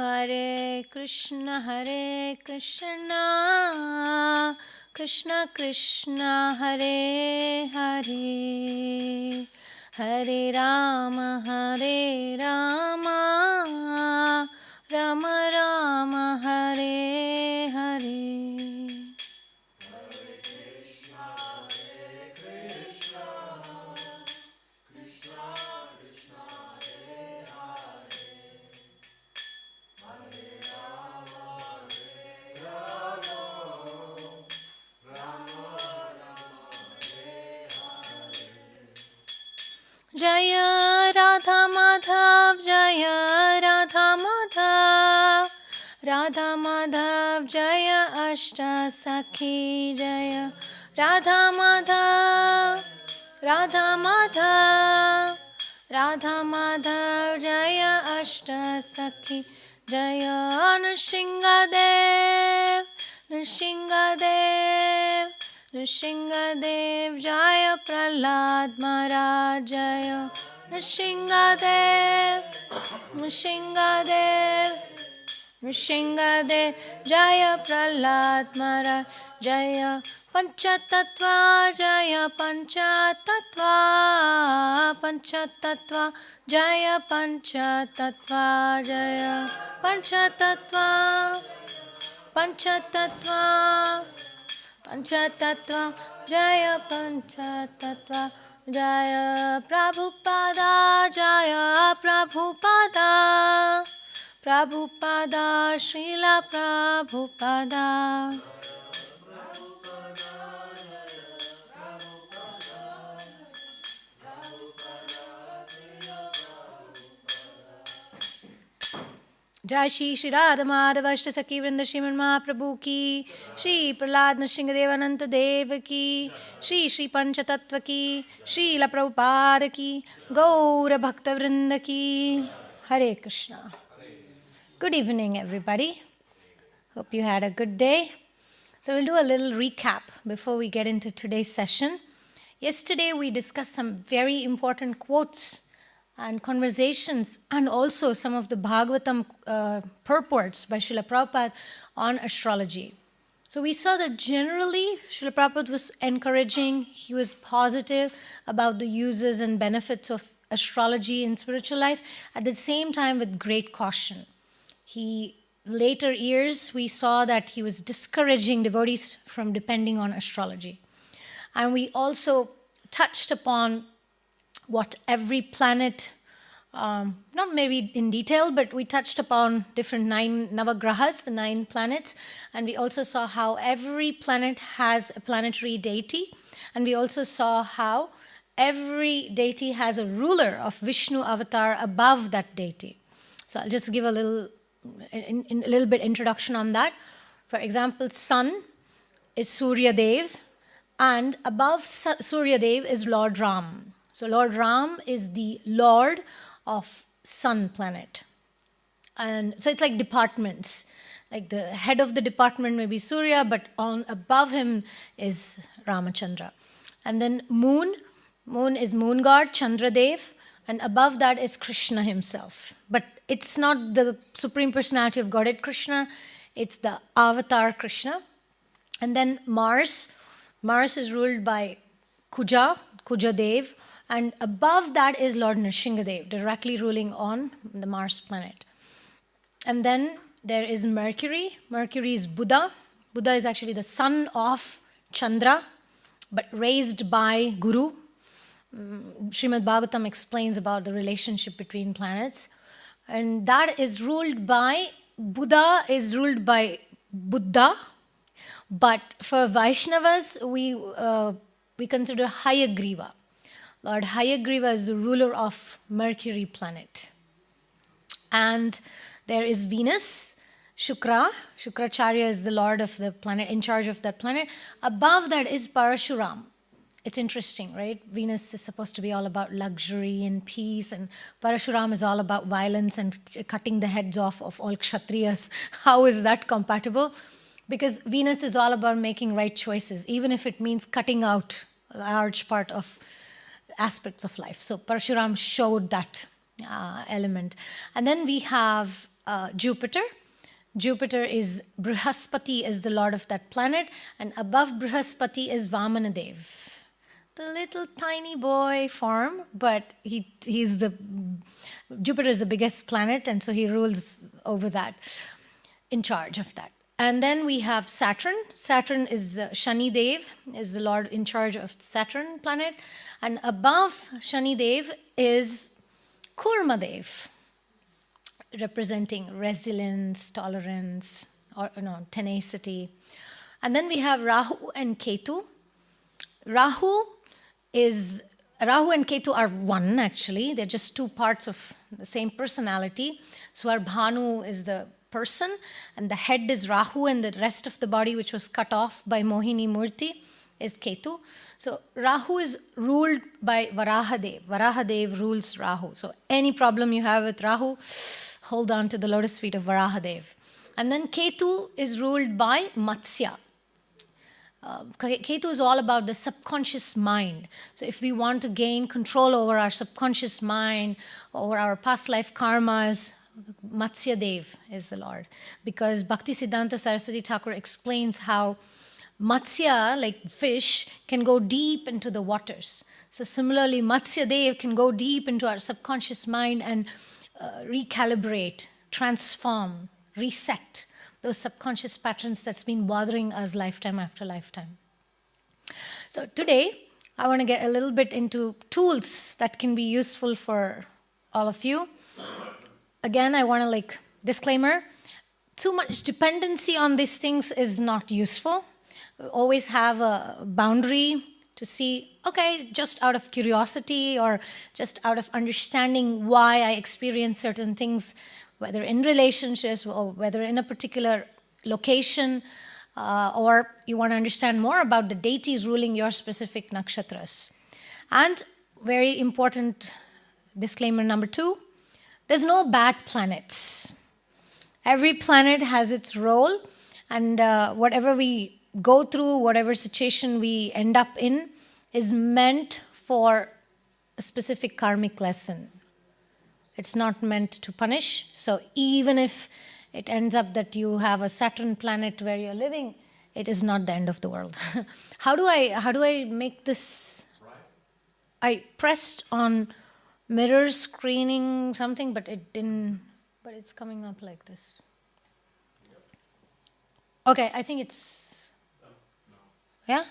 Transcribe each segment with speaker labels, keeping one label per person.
Speaker 1: Hare Krishna, Krishna Krishna, Hare Hare, Hare Rama, Rama Rama, Hare Hare. Jaya Radha Madhav, Jaya Radha Madhav, Radha Madhav, Jaya Ashta Sakhi, Jaya Radha Madhav, Radha Madhav, Radha Madhav, Jaya Ashta Sakhi, Jaya Nrsingadev, Nrsingadev, Nrsingadev, Jaya Prahlad Maharaj, Jaya Nrsingadev, Nrsingadev, Nrsingadev, Jaya Prahlad Maharaj, Jaya Panchatattva, Jaya Panchatattva, Panchatattva, Jaya Panchatattva, Jaya Panchatattva, Panchatattva, Panchatattva, Jaya Panchatattva, Jaya Prabhupada, Jaya Prabhupada, Prabhupada, Srila Prabhupada. Jai Shri Radha Madhava Ashtasakhi Vrinda Shriman Mahaprabhu ki, Shri Prahlad Nrsingadev Ananta Dev ki, Shri Panchatattva ki, Srila Prabhupada ki, Gaura Bhakta Vrinda ki. Hare Krishna. Good evening, everybody. Hope you had a good day. So we'll do a little recap before we get into today's session. Yesterday we discussed some very important quotes and conversations, and also some of the Bhagavatam purports by Srila Prabhupada on astrology. So we saw that generally Srila Prabhupada was encouraging, he was positive about the uses and benefits of astrology in spiritual life, at the same time with great caution. Later years, we saw that he was discouraging devotees from depending on astrology. And we also touched upon what every planet, not maybe in detail, but we touched upon different 9 navagrahas, the 9 planets, and we also saw how every planet has a planetary deity, and we also saw how every deity has a ruler of Vishnu avatar above that deity. So I'll just give a little bit introduction on that. For example, Sun is Surya Dev, and above Surya Dev is Lord Ram. So Lord Ram is the lord of sun planet. And so it's like departments. Like the head of the department may be Surya, but above him is Ramachandra. And then Moon is moon god, Chandradev, and above that is Krishna himself. But it's not the Supreme Personality of Godhead Krishna, it's the avatar Krishna. And then Mars is ruled by Kuja Dev. And above that is Lord Nrsingadev, directly ruling on the Mars planet. And then there is Mercury. Mercury is Buddha. Buddha is actually the son of Chandra, but raised by Guru. Srimad-Bhagavatam explains about the relationship between planets. And that is ruled by, Buddha is ruled by Buddha. But for Vaishnavas, we consider Hayagriva. Lord Hayagriva is the ruler of Mercury planet. And there is Venus, Shukracharya is the lord of the planet, in charge of that planet. Above that is Parashuram. It's interesting, right? Venus is supposed to be all about luxury and peace, and Parashuram is all about violence and cutting the heads off of all Kshatriyas. How is that compatible? Because Venus is all about making right choices, even if it means cutting out a large part of aspects of life. So Parashuram showed that element. And then we have Jupiter. Jupiter is Brihaspati is the lord of that planet, and above Brihaspati is Vamanadev, the little tiny boy form, but he's the Jupiter is the biggest planet, and so he rules over that, in charge of that. And then we have Saturn. Saturn is Shani Dev, is the lord in charge of Saturn planet, and above Shani Dev is Kurma Dev, representing resilience, tolerance, or tenacity. And then we have Rahu and Ketu. Rahu and Ketu are one, actually. They're just two parts of the same personality. Swarbhanu is the person, and the head is Rahu, and the rest of the body, which was cut off by Mohini Murti, is Ketu. So Rahu is ruled by Varahadev. Varahadev rules Rahu. So any problem you have with Rahu, hold on to the lotus feet of Varahadev. And then Ketu is ruled by Matsya. Ketu is all about the subconscious mind. So if we want to gain control over our subconscious mind, over our past life karmas, Matsya Dev is the Lord. Because Bhakti Siddhanta Saraswati Thakur explains how Matsya, like fish, can go deep into the waters. So similarly, Matsya Dev can go deep into our subconscious mind and recalibrate, transform, reset those subconscious patterns that's been bothering us lifetime after lifetime. So today, I want to get a little bit into tools that can be useful for all of you. Again, I want to disclaimer, too much dependency on these things is not useful. Always have a boundary to see, okay, just out of curiosity or just out of understanding why I experience certain things, whether in relationships or whether in a particular location, or you want to understand more about the deities ruling your specific nakshatras. And very important disclaimer number 2, there's no bad planets. Every planet has its role, and whatever we go through, whatever situation we end up in, is meant for a specific karmic lesson. It's not meant to punish. So even if it ends up that you have a Saturn planet where you're living, it is not the end of the world. How do I make this? Right. I pressed on mirror screening something, but it didn't. But it's coming up like this. Okay, I think it's. Yeah?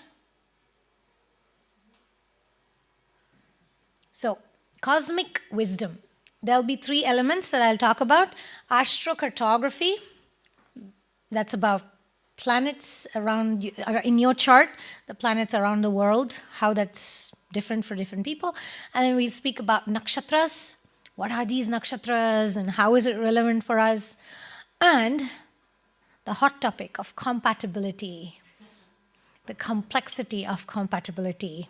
Speaker 1: So, cosmic wisdom. There'll be 3 elements that I'll talk about. Astrocartography, that's about planets around you, in your chart, the planets around the world, how that's different for different people. And then we'll speak about nakshatras. What are these nakshatras and how is it relevant for us? And the hot topic of compatibility, the complexity of compatibility.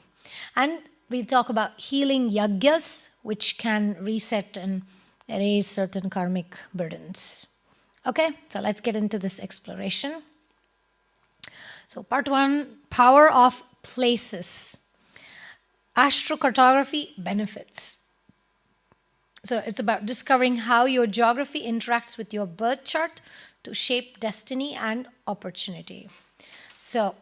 Speaker 1: And we talk about healing yagyas, which can reset and erase certain karmic burdens. Okay, so let's get into this exploration. So part 1, power of places. Astrocartography benefits. So it's about discovering how your geography interacts with your birth chart to shape destiny and opportunity. So,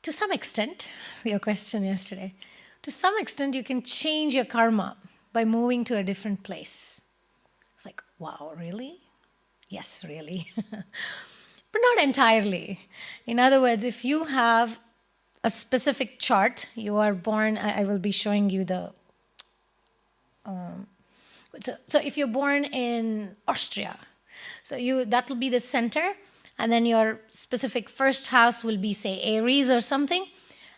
Speaker 1: to some extent, your question yesterday, to some extent you can change your karma by moving to a different place. It's like, wow, really? Yes, really. But not entirely. In other words, if you have a specific chart, you are born, I will be showing you the, so if you're born in Austria, so that will be the center, and then your specific first house will be, say, Aries or something.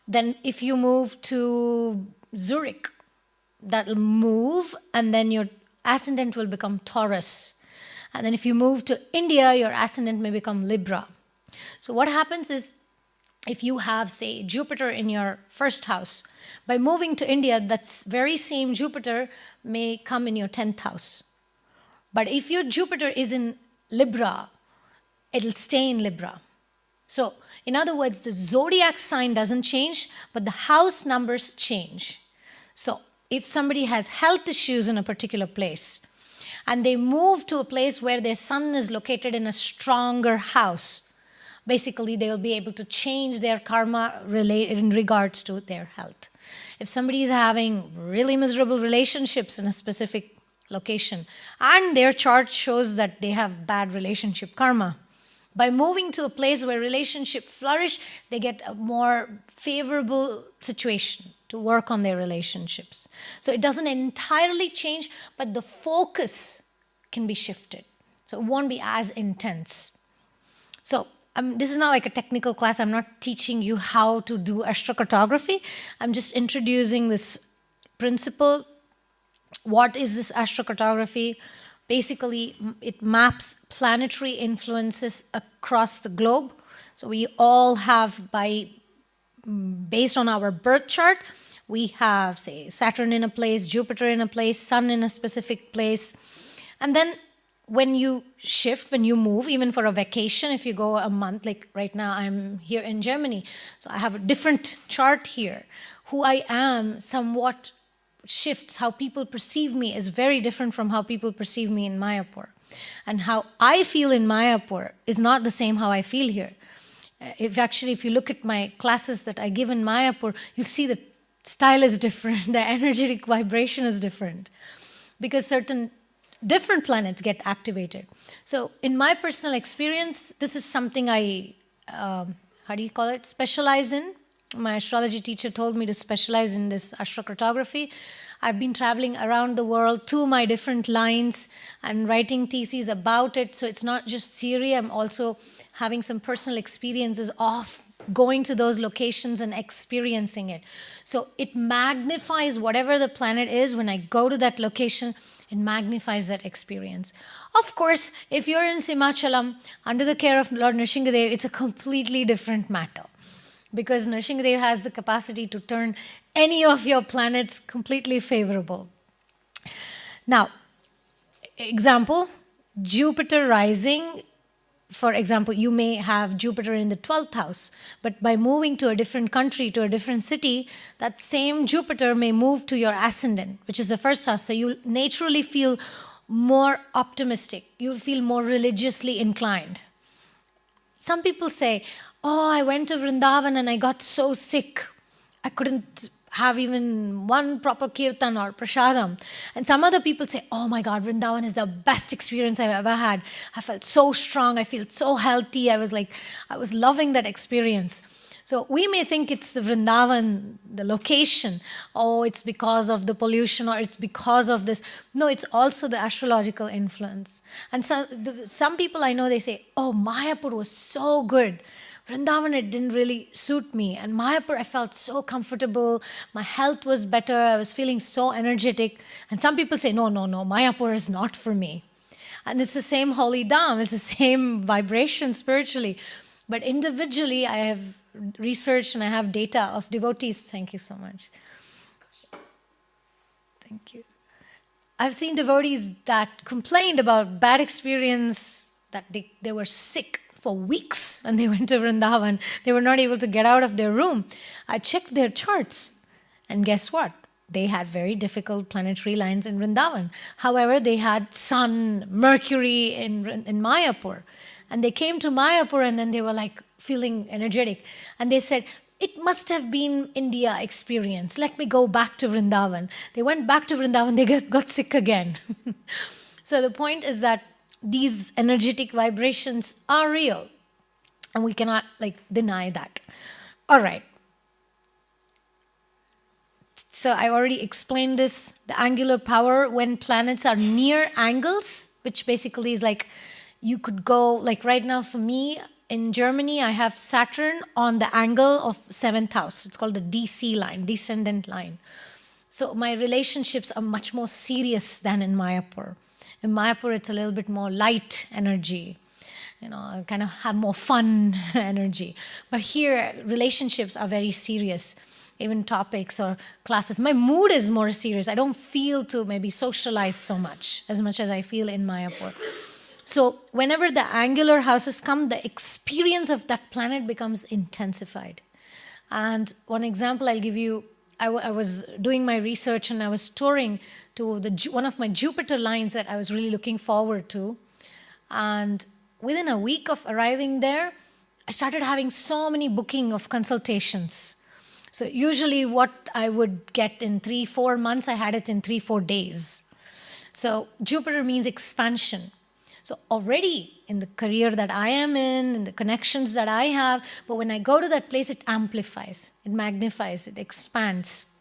Speaker 1: Then if you move to Zurich, that'll move, and then your ascendant will become Taurus. And then if you move to India, your ascendant may become Libra. So what happens is, if you have, say, Jupiter in your first house, by moving to India, that very same Jupiter may come in your 10th house. But if your Jupiter is in Libra, it'll stay in Libra. So, in other words, the zodiac sign doesn't change, but the house numbers change. So, if somebody has health issues in a particular place, and they move to a place where their sun is located in a stronger house. Basically, they will be able to change their karma in regards to their health. If somebody is having really miserable relationships in a specific location, and their chart shows that they have bad relationship karma, by moving to a place where relationships flourish, they get a more favorable situation to work on their relationships. So it doesn't entirely change, but the focus can be shifted. So it won't be as intense. So this is not like a technical class. I'm not teaching you how to do astrocartography. I'm just introducing this principle. What is this astrocartography? Basically, it maps planetary influences across the globe. So we all have, based on our birth chart, we have, say, Saturn in a place, Jupiter in a place, Sun in a specific place. And then when you shift, when you move, even for a vacation, if you go a month, like right now I'm here in Germany, so I have a different chart here. Who I am somewhat shifts. How people perceive me is very different from how people perceive me in Mayapur. And how I feel in Mayapur is not the same how I feel here. If you look at my classes that I give in Mayapur, you'll see the style is different, the energetic vibration is different, because certain different planets get activated. So in my personal experience, this is something I, specialize in. My astrology teacher told me to specialize in this astrocartography. I've been traveling around the world to my different lines and writing theses about it. So it's not just theory, I'm also having some personal experiences of going to those locations and experiencing it. So it magnifies whatever the planet is. When I go to that location, it magnifies that experience. Of course, if you're in Simhachalam, under the care of Lord Nrsingadev, it's a completely different matter. Because Nrsingadev has the capacity to turn any of your planets completely favorable. Now, example, Jupiter rising. For example, you may have Jupiter in the 12th house, but by moving to a different country, to a different city, that same Jupiter may move to your ascendant, which is the first house. So you'll naturally feel more optimistic. You'll feel more religiously inclined. Some people say, oh, I went to Vrindavan and I got so sick. I couldn't have even one proper kirtan or prasadam. And some other people say, oh my God, Vrindavan is the best experience I've ever had. I felt so strong. I feel so healthy. I was loving that experience. So we may think it's the Vrindavan, the location. Oh, it's because of the pollution, or it's because of this. No, it's also the astrological influence. And some people I know, they say, oh, Mayapur was so good. Vrindavan, it didn't really suit me. And Mayapur, I felt so comfortable. My health was better. I was feeling so energetic. And some people say, no, Mayapur is not for me. And it's the same holy dham. It's the same vibration spiritually. But individually, I have researched and I have data of devotees. Thank you so much. Thank you. I've seen devotees that complained about bad experience, that they were sick for weeks when they went to Vrindavan. They were not able to get out of their room. I checked their charts, and guess what? They had very difficult planetary lines in Vrindavan. However, they had Sun, Mercury in Mayapur. And they came to Mayapur and then they were like feeling energetic. And they said, it must have been India experience. Let me go back to Vrindavan. They went back to Vrindavan, they got sick again. So the point is that these energetic vibrations are real. And we cannot deny that. All right. So I already explained this, the angular power when planets are near angles, which basically is you could go, right now for me, in Germany, I have Saturn on the angle of 7th house. It's called the DC line, descendant line. So my relationships are much more serious than in Mayapur. In Mayapur, it's a little bit more light energy. I kind of have more fun energy. But here, relationships are very serious. Even topics or classes. My mood is more serious. I don't feel to maybe socialize so much as I feel in Mayapur. So whenever the angular houses come, the experience of that planet becomes intensified. And one example I'll give you, I was doing my research and I was touring to one of my Jupiter lines that I was really looking forward to. And within a week of arriving there, I started having so many booking of consultations. So usually what I would get in 3-4 months, I had it in 3-4 days. So Jupiter means expansion. So already in the career that I am in the connections that I have, but when I go to that place, it amplifies, it magnifies, it expands.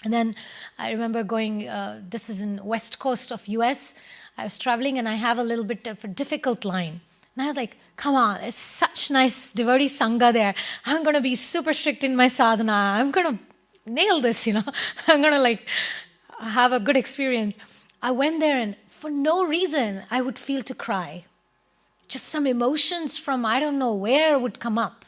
Speaker 1: And then I remember going, this is in west coast of US, I was traveling and I have a little bit of a difficult line. And I was like, come on, there's such nice devotee sangha there. I'm going to be super strict in my sadhana. I'm going to nail this, I'm going to have a good experience. I went there and for no reason, I would feel to cry. Just some emotions from I don't know where would come up.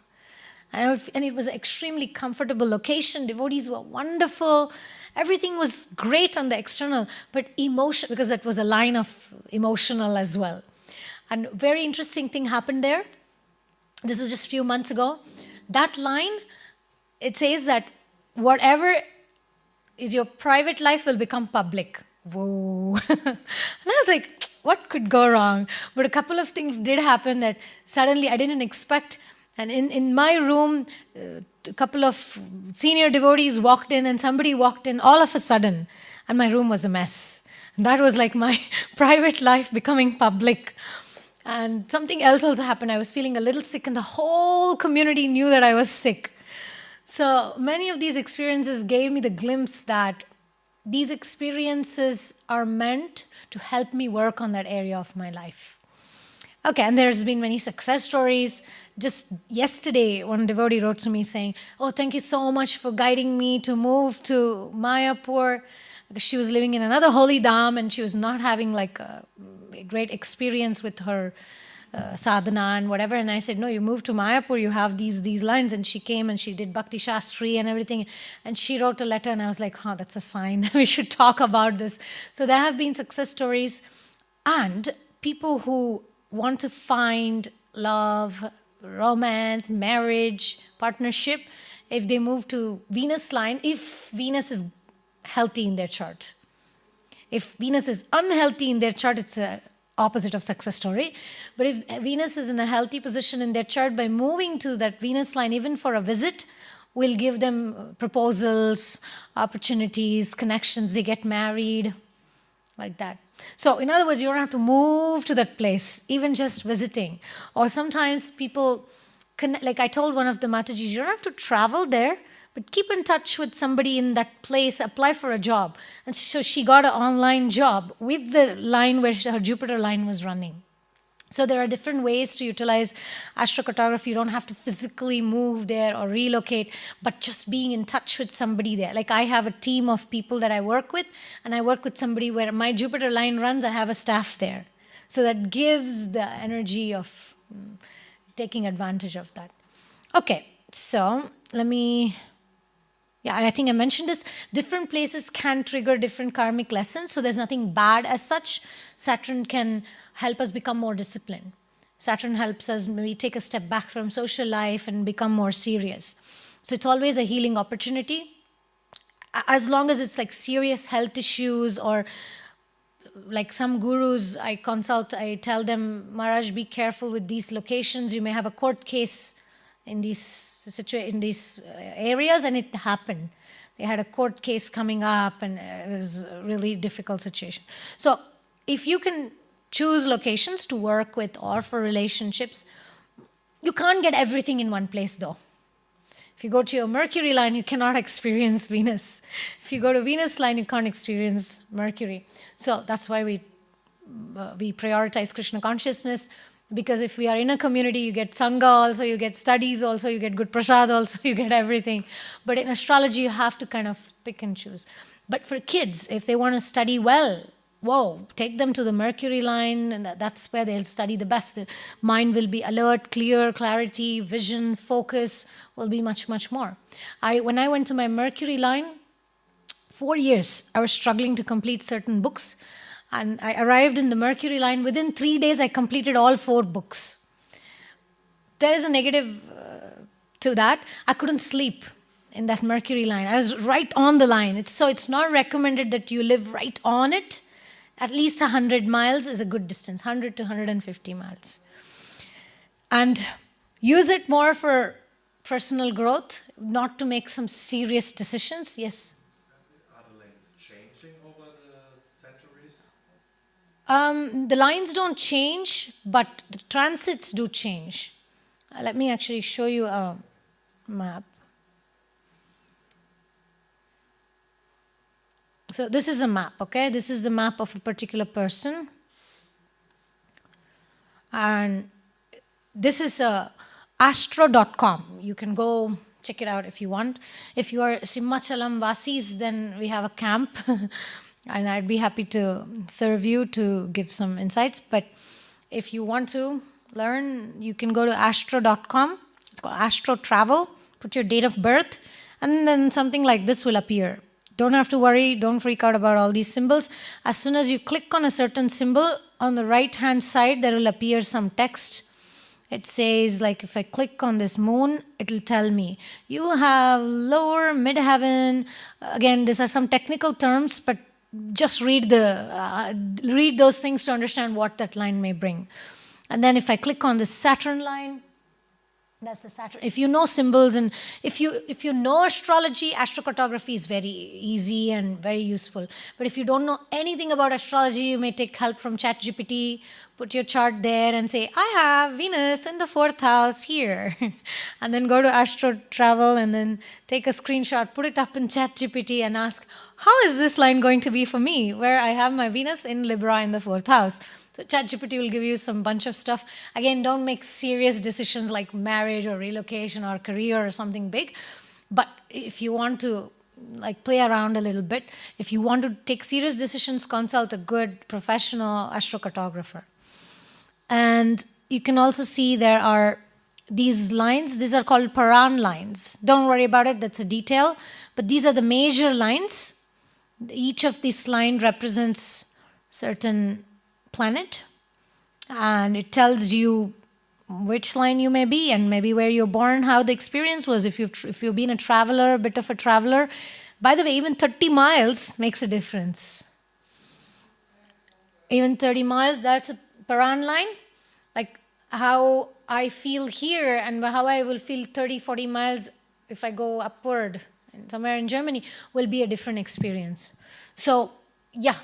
Speaker 1: And it was an extremely comfortable location. Devotees were wonderful. Everything was great on the external, but emotion, because that was a line of emotional as well. And very interesting thing happened there. This was just a few months ago. That line, it says that whatever is your private life will become public. Whoa. And I was like, what could go wrong? But a couple of things did happen that suddenly I didn't expect. And in my room, a couple of senior devotees walked in and somebody walked in all of a sudden. And my room was a mess. And that was like my private life becoming public. And something else also happened. I was feeling a little sick and the whole community knew that I was sick. So many of these experiences gave me the glimpse that these experiences are meant to help me work on that area of my life. Okay, and there's been many success stories. Just yesterday, one devotee wrote to me saying, oh, thank you so much for guiding me to move to Mayapur. Because she was living in another holy dham and she was not having a great experience with her sadhana and whatever. And I said, no, you move to Mayapur, you have these lines. And she came and she did Bhakti Shastri and everything. And she wrote a letter and I was like, that's a sign. We should talk about this. So there have been success stories and people who want to find love, romance, marriage, partnership, if they move to Venus line, if Venus is healthy in their chart. If Venus is unhealthy in their chart, it's a opposite of success story. But if Venus is in a healthy position in their chart, by moving to that Venus line, even for a visit, will give them proposals, opportunities, connections, they get married, like that. So in other words, you don't have to move to that place, even just visiting. Or sometimes people, like I told one of the Matajis, you don't have to travel there, but keep in touch with somebody in that place, apply for a job. And so she got an online job with the line where her Jupiter line was running. So there are different ways to utilize astrocartography. You don't have to physically move there or relocate, but just being in touch with somebody there. Like I have a team of people that I work with, and I work with somebody where my Jupiter line runs, I have a staff there. So that gives the energy of taking advantage of that. Okay, so I think I mentioned this. Different places can trigger different karmic lessons. So there's nothing bad as such. Saturn can help us become more disciplined. Saturn helps us maybe take a step back from social life and become more serious. So it's always a healing opportunity. As long as it's like serious health issues or like some gurus I consult, I tell them, Maharaj, be careful with these locations. You may have a court case in these areas, and it happened. They had a court case coming up, and it was a really difficult situation. So if you can choose locations to work with or for relationships, you can't get everything in one place though. If you go to your Mercury line, you cannot experience Venus. If you go to Venus line, you can't experience Mercury. So that's why we prioritize Krishna consciousness. Because if we are in a community, you get Sangha also, you get studies also, you get good prasad also, you get everything. But in astrology, you have to kind of pick and choose. But for kids, if they want to study well, take them to the Mercury line, and that's where they'll study the best. The mind will be alert, clear, clarity, vision, focus will be much, much more. When I went to my Mercury line, 4 years, I was struggling to complete certain books. And I arrived in the Mercury line. Within 3 days, I completed all 4 books. There is a negative to that. I couldn't sleep. in that Mercury line. I was right on the line. It's not recommended that you live right on it. At least 100 miles is a good distance, 100 to 150 miles. And use it more for personal growth, not to make some serious decisions. Yes?
Speaker 2: Are the lanes changing over the centuries?
Speaker 1: The lines don't change, but the transits do change. Let me actually show you a map. So this is a map, okay? This is the map of a particular person. And this is astro.com. You can go check it out if you want. If you are Simhachalam Vasis, then we have a camp. And I'd be happy to serve you to give some insights. But if you want to learn, you can go to astro.com. It's called Astro Travel. Put your date of birth. And then something like this will appear. Don't have to worry, don't freak out about all these symbols. As soon as you click on a certain symbol, on the right-hand side, there will appear some text. It says, like, if I click on this moon, it will tell me, you have lower midheaven. Again, these are some technical terms, but just read those things to understand what that line may bring. And then if I click on the Saturn line, that's the Saturn. If you know symbols and if you know astrology, astrocartography is very easy and very useful. But if you don't know anything about astrology, you may take help from ChatGPT, put your chart there and say, I have Venus in the 4th house here. And then go to Astro Travel and then take a screenshot, put it up in ChatGPT and ask, how is this line going to be for me, where I have my Venus in Libra in the 4th house? So ChatGPT will give you some bunch of stuff. Again, don't make serious decisions like marriage or relocation or career or something big. But if you want to like play around a little bit, if you want to take serious decisions, consult a good professional astrocartographer. And you can also see there are these lines. These are called Paran lines. Don't worry about it. That's a detail. But these are the major lines. Each of these lines represents certain planet, and it tells you which line you may be and maybe where you're born, how the experience was. If you've been a traveler, a bit of a traveler. By the way, even 30 miles makes a difference. Even 30 miles, that's a Paran line. Like how I feel here and how I will feel 30, 40 miles if I go upward somewhere in Germany will be a different experience. So, yeah.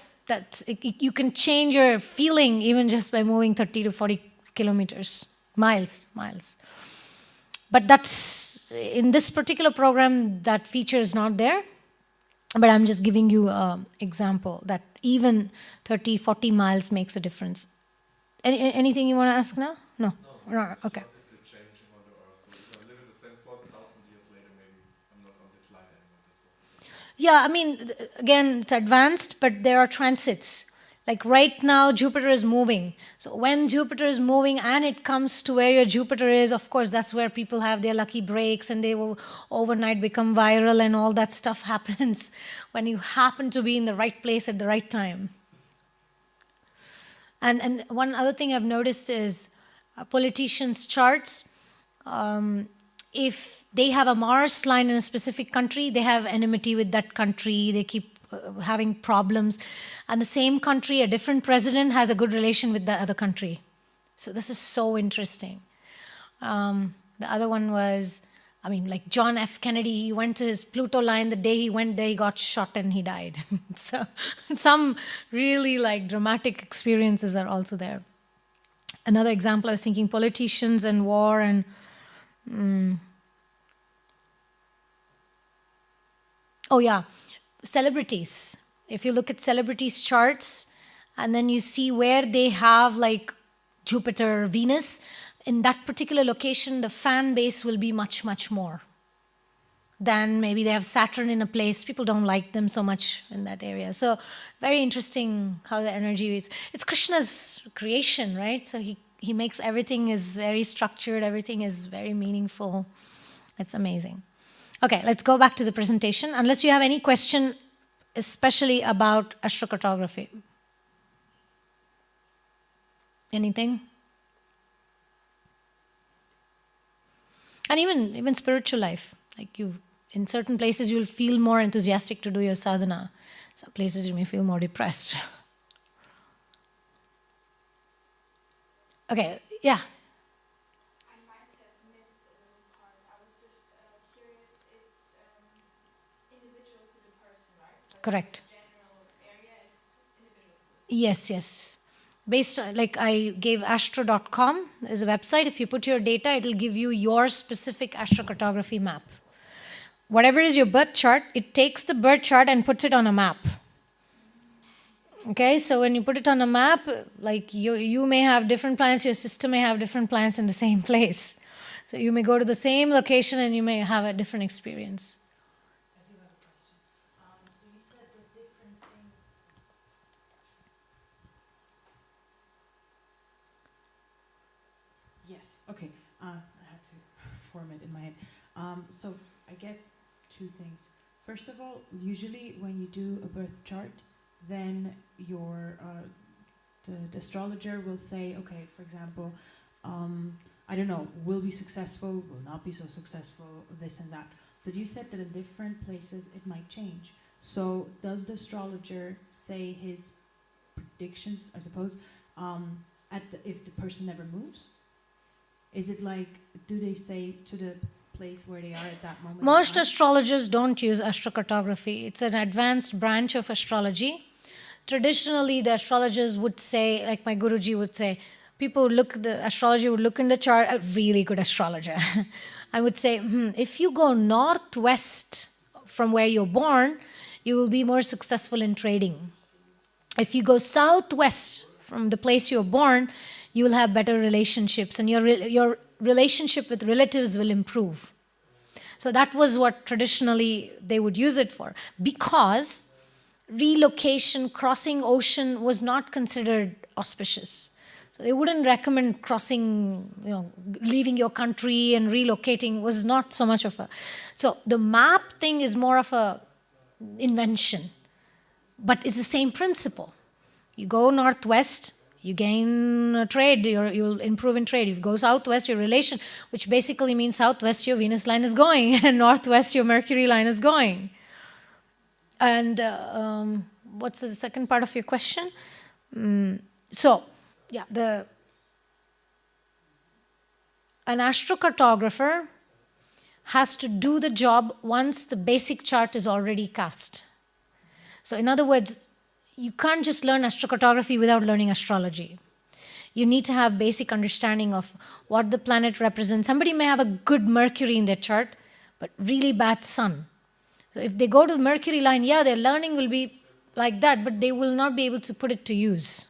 Speaker 1: You can change your feeling even just by moving 30 to 40 kilometers, miles. But that's, in this particular program, that feature is not there. But I'm just giving you an example that even 30, 40 miles makes a difference. Anything you want to ask now? No? No. Okay. Yeah, I mean, again, it's advanced, but there are transits. Like right now, Jupiter is moving. So when Jupiter is moving and it comes to where your Jupiter is, of course, that's where people have their lucky breaks and they will overnight become viral and all that stuff happens when you happen to be in the right place at the right time. And one other thing I've noticed is politicians' charts, if they have a Mars line in a specific country, they have enmity with that country. They keep having problems. And the same country, a different president has a good relation with the other country. So this is so interesting. The other one was, like John F. Kennedy, he went to his Pluto line. The day he went there, he got shot and he died. So some really like dramatic experiences are also there. Another example, I was thinking politicians and war and oh yeah, celebrities. If you look at celebrities' charts and then you see where they have like Jupiter, Venus, in that particular location, the fan base will be much, much more than maybe they have Saturn in a place. People don't like them so much in that area. So very interesting how the energy is. It's Krishna's creation, right? So he makes everything is very structured. Everything is very meaningful. It's amazing. Okay, let's go back to the presentation. Unless you have any question, especially about astrocartography. Anything? And even spiritual life. Like In certain places, you'll feel more enthusiastic to do your sadhana. Some places you may feel more depressed. Okay, yeah.
Speaker 3: I might have missed a little part. I was just curious. It's individual to the person, right? So
Speaker 1: Correct.
Speaker 3: the general area is individual to
Speaker 1: Yes. Based on, like I gave astro.com as a website. If you put your data, it'll give you your specific astrocartography map. Whatever is your birth chart, it takes the birth chart and puts it on a map. Okay, so when you put it on a map, like you may have different planets, your sister may have different planets in the same place. So you may go to the same location and you may have a different experience.
Speaker 4: I do have a question. So you said the different things. Yes. Okay. I had to form it in my head. So I guess two things. First of all, usually when you do a birth chart, then your the astrologer will say, okay, for example, I don't know, will be successful, will not be so successful, this and that. But you said that in different places it might change. So does the astrologer say his predictions, I suppose, if the person never moves? Is it like, do they say to the place where they are at that moment?
Speaker 1: Most astrologers don't use astrocartography. It's an advanced branch of astrology. Traditionally, the astrologers would say, like my Guruji would say, the astrologer would look in the chart, a really good astrologer, and would say, if you go northwest from where you're born, you will be more successful in trading. If you go southwest from the place you're born, you will have better relationships and your relationship with relatives will improve. So that was what traditionally they would use it for, because relocation, crossing ocean was not considered auspicious. So they wouldn't recommend crossing, leaving your country and relocating was not so much of a... So the map thing is more of a invention, but it's the same principle. You go northwest, you gain trade, you'll improve in trade. If you go southwest, your relation, which basically means southwest your Venus line is going and northwest your Mercury line is going. And what's the second part of your question? An astrocartographer has to do the job once the basic chart is already cast. So in other words, you can't just learn astrocartography without learning astrology. You need to have basic understanding of what the planet represents. Somebody may have a good Mercury in their chart, but really bad Sun. So if they go to the Mercury line, their learning will be like that, but they will not be able to put it to use.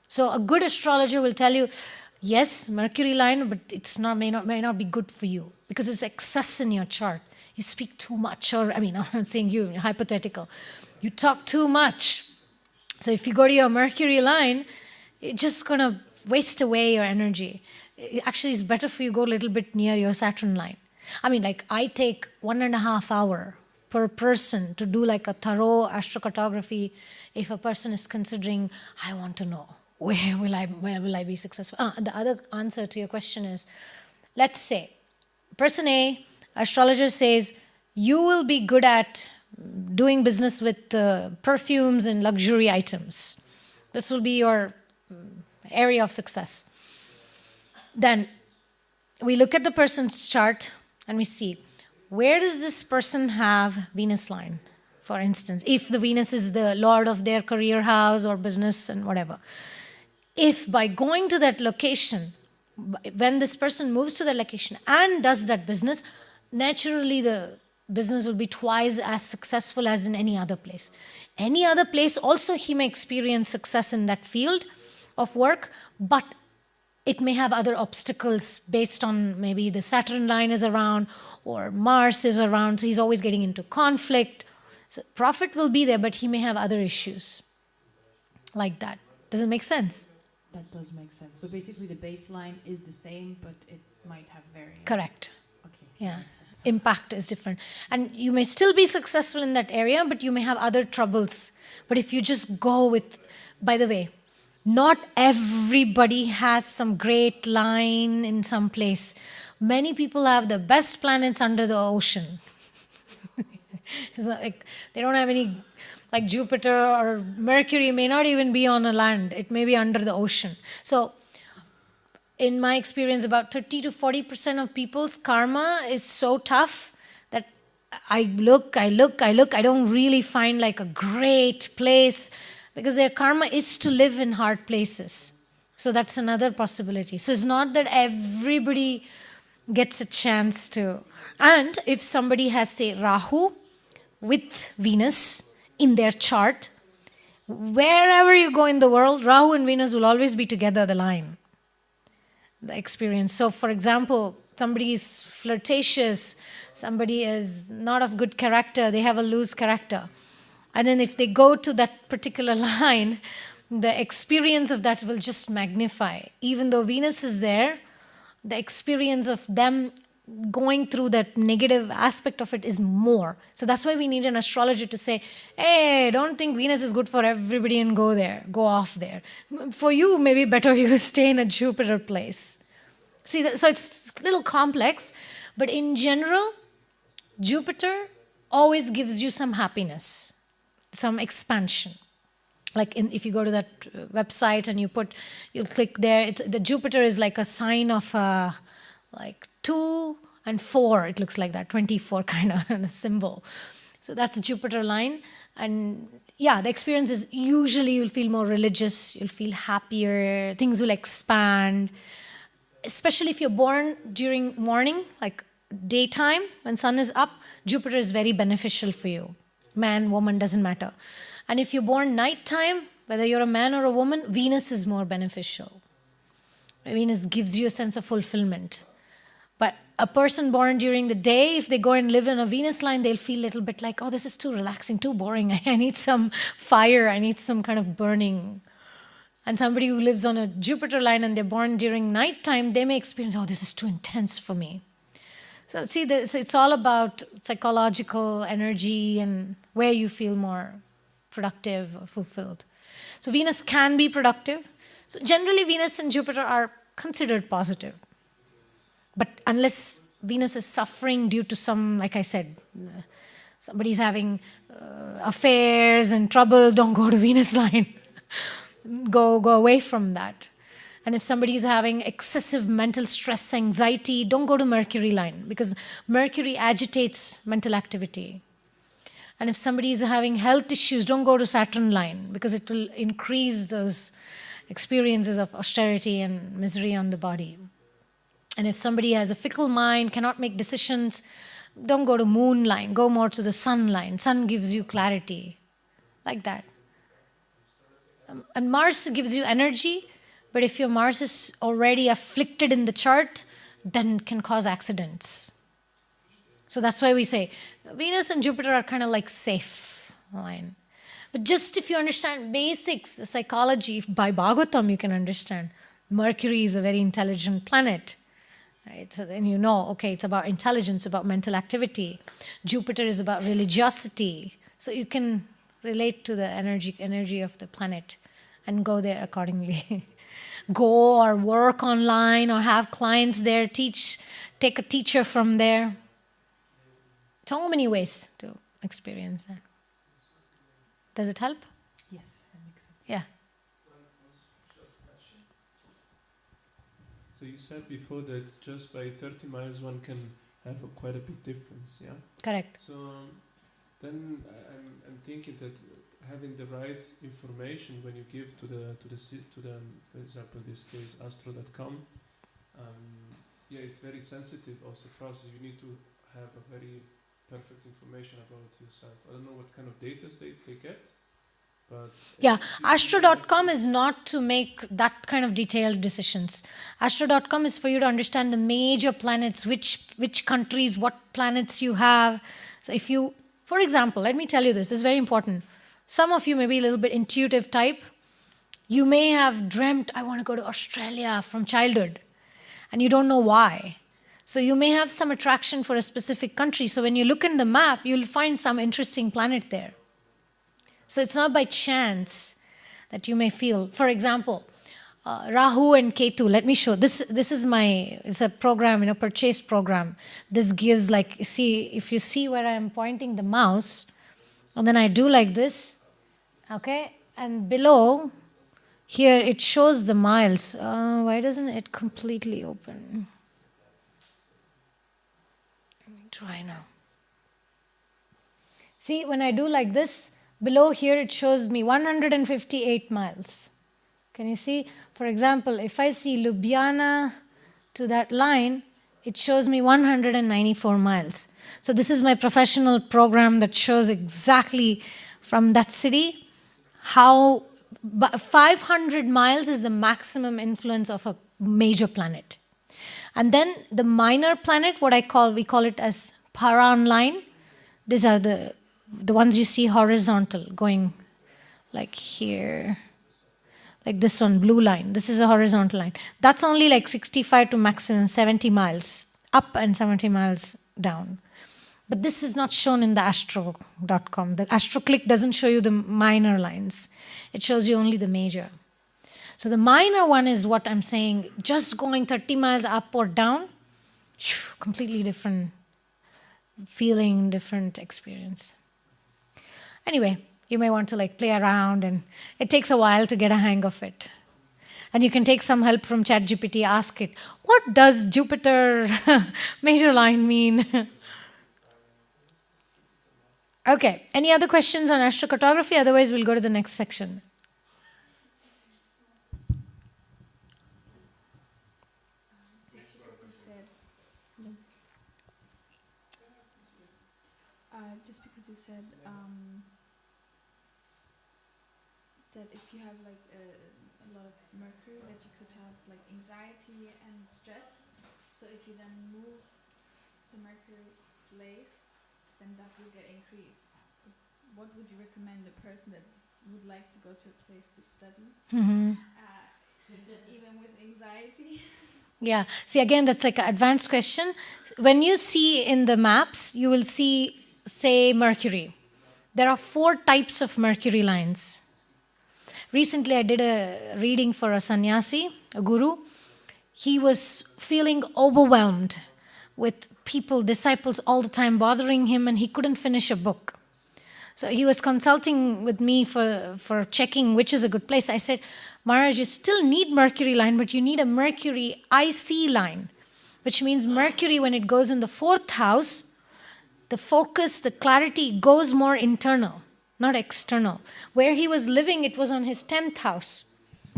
Speaker 1: So a good astrologer will tell you, yes, Mercury line, but it's may not be good for you because it's excess in your chart. You speak too much, I'm not saying you, hypothetical. You talk too much. So if you go to your Mercury line, it's just going to waste away your energy. Actually, it's better for you to go a little bit near your Saturn line. I take 1.5 hours per person to do like a thorough astrocartography if a person is considering, I want to know, where will I be successful? The other answer to your question is, let's say, person A, astrologer says, you will be good at doing business with perfumes and luxury items. This will be your area of success. Then we look at the person's chart and we see, where does this person have Venus line, for instance, if the Venus is the lord of their career house or business and whatever. If by going to that location, when this person moves to that location and does that business, naturally the business will be twice as successful as in any other place. Any other place also he may experience success in that field of work, but it may have other obstacles based on maybe the Saturn line is around or Mars is around, so he's always getting into conflict. So profit will be there, but he may have other issues like that. Does it make sense?
Speaker 4: That does make sense. So basically the baseline is the same, but it might have variance.
Speaker 1: Correct.
Speaker 4: Okay.
Speaker 1: Yeah.
Speaker 4: Makes sense.
Speaker 1: Impact is different. And you may still be successful in that area, but you may have other troubles. But if you just go with, by the way, not everybody has some great line in some place. Many people have the best planets under the ocean. It's not like they don't have any, like Jupiter or Mercury may not even be on a land. It may be under the ocean. So in my experience, about 30 to 40% of people's karma is so tough that I look, I don't really find like a great place, because their karma is to live in hard places. So that's another possibility. So it's not that everybody gets a chance to. And if somebody has, say, Rahu with Venus in their chart, wherever you go in the world, Rahu and Venus will always be together, the line, the experience. So for example, somebody is flirtatious, somebody is not of good character, they have a loose character. And then if they go to that particular line, the experience of that will just magnify. Even though Venus is there, the experience of them going through that negative aspect of it is more. So that's why we need an astrologer to say, hey, don't think Venus is good for everybody and go there, go off there. For you, maybe better you stay in a Jupiter place. See, so it's a little complex, but in general, Jupiter always gives you some happiness, some expansion. Like if you go to that website and you'll click there, the Jupiter is like a sign of like 2 and 4, it looks like that, 24 kind of a symbol. So that's the Jupiter line. And yeah, the experience is usually you'll feel more religious, you'll feel happier, things will expand. Especially if you're born during morning, like daytime, when sun is up, Jupiter is very beneficial for you. Man, woman, doesn't matter. And if you're born nighttime, whether you're a man or a woman, Venus is more beneficial. Venus gives you a sense of fulfillment. But a person born during the day, if they go and live in a Venus line, they'll feel a little bit like, oh, this is too relaxing, too boring. I need some fire, I need some kind of burning. And somebody who lives on a Jupiter line and they're born during nighttime, they may experience, oh, this is too intense for me. So see, it's all about psychological energy and where you feel more productive or fulfilled. So Venus can be productive. So generally Venus and Jupiter are considered positive. But unless Venus is suffering due to some, like I said, somebody's having affairs and trouble, don't go to Venus line. Go away from that. And if somebody is having excessive mental stress, anxiety, don't go to Mercury line, because Mercury agitates mental activity. And if somebody is having health issues, don't go to Saturn line, because it will increase those experiences of austerity and misery on the body. And if somebody has a fickle mind, cannot make decisions, don't go to Moon line, go more to the Sun line. Sun gives you clarity, like that. And Mars gives you energy, but if your Mars is already afflicted in the chart, then it can cause accidents. So that's why we say Venus and Jupiter are kind of like safe line. But just if you understand basics, the psychology, by Bhagavatam you can understand. Mercury is a very intelligent planet. Right? So then you know, okay, it's about intelligence, about mental activity. Jupiter is about religiosity. So you can relate to the energy of the planet and go there accordingly. Go or work online or have clients there, take a teacher from there. So many ways to experience that. Does it help?
Speaker 4: Yes, that makes sense.
Speaker 1: Yeah.
Speaker 5: So you said before that just by 30 miles one can have quite a big difference, yeah?
Speaker 1: Correct.
Speaker 5: So then I'm thinking that having the right information when you give to the for example in this case astro.com, yeah, it's very sensitive also process. You need to have a very perfect information about yourself. I don't know what kind of data they get. But
Speaker 1: yeah, Astro.com is not to make that kind of detailed decisions. Astro.com is for you to understand the major planets, which countries, what planets you have. So if you, for example, let me tell you this is very important. Some of you may be a little bit intuitive type. You may have dreamt, I want to go to Australia from childhood, and you don't know why. So you may have some attraction for a specific country. So when you look in the map, you'll find some interesting planet there. So it's not by chance that you may feel. For example, Rahu and Ketu. Let me show. This is it's a program, purchase program. This gives if you see where I'm pointing the mouse, and then I do like this, okay? And below, here it shows the miles. Why doesn't it completely open? Let me try now. See, when I do like this, below here it shows me 158 miles. Can you see? For example, if I see Ljubljana to that line, it shows me 194 miles. So this is my professional program that shows exactly from that city how 500 miles is the maximum influence of a major planet. And then the minor planet, we call it as Paran line. These are the ones you see horizontal, going like here. Like this one, blue line. This is a horizontal line. That's only like 65 to maximum 70 miles up and 70 miles down. But this is not shown in the astro.com. The AstroClick doesn't show you the minor lines. It shows you only the major. So the minor one is what I'm saying, just going 30 miles up or down, completely different feeling, different experience. Anyway, you may want to play around, and it takes a while to get a hang of it. And you can take some help from ChatGPT, ask it, what does Jupiter major line mean? Okay, any other questions on astrocartography? Otherwise, we'll go to the next section.
Speaker 3: Just because you said that if you have a lot of Mercury, that you could have anxiety and stress. So if you then move to Mercury place, then that will get increased. What would you recommend a person that would like to go to a place to study, even with anxiety?
Speaker 1: Yeah, see again, that's an advanced question. When you see in the maps, you will see, say, Mercury. There are 4 types of Mercury lines. Recently, I did a reading for a sannyasi, a guru. He was feeling overwhelmed with disciples all the time bothering him, and he couldn't finish a book. So he was consulting with me for checking which is a good place. I said, Maharaj, you still need Mercury line, but you need a Mercury IC line, which means Mercury, when it goes in the 4th house, the focus, the clarity goes more internal, not external. Where he was living, it was on his 10th house,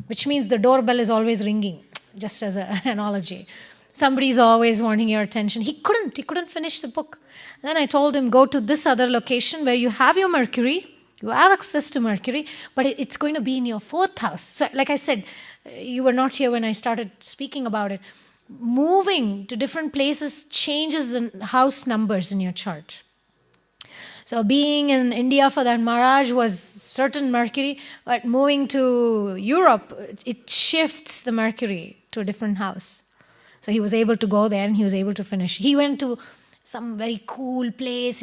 Speaker 1: which means the doorbell is always ringing, just as an analogy. Somebody's always wanting your attention. He couldn't finish the book. And then I told him, go to this other location where you have your Mercury, you have access to Mercury, but it's going to be in your 4th house. So, like I said, you were not here when I started speaking about it. Moving to different places changes the house numbers in your chart. So being in India for that Maharaj was certain Mercury, but moving to Europe, it shifts the Mercury to a different house. So he was able to go there and he was able to finish. He went to some very cool place,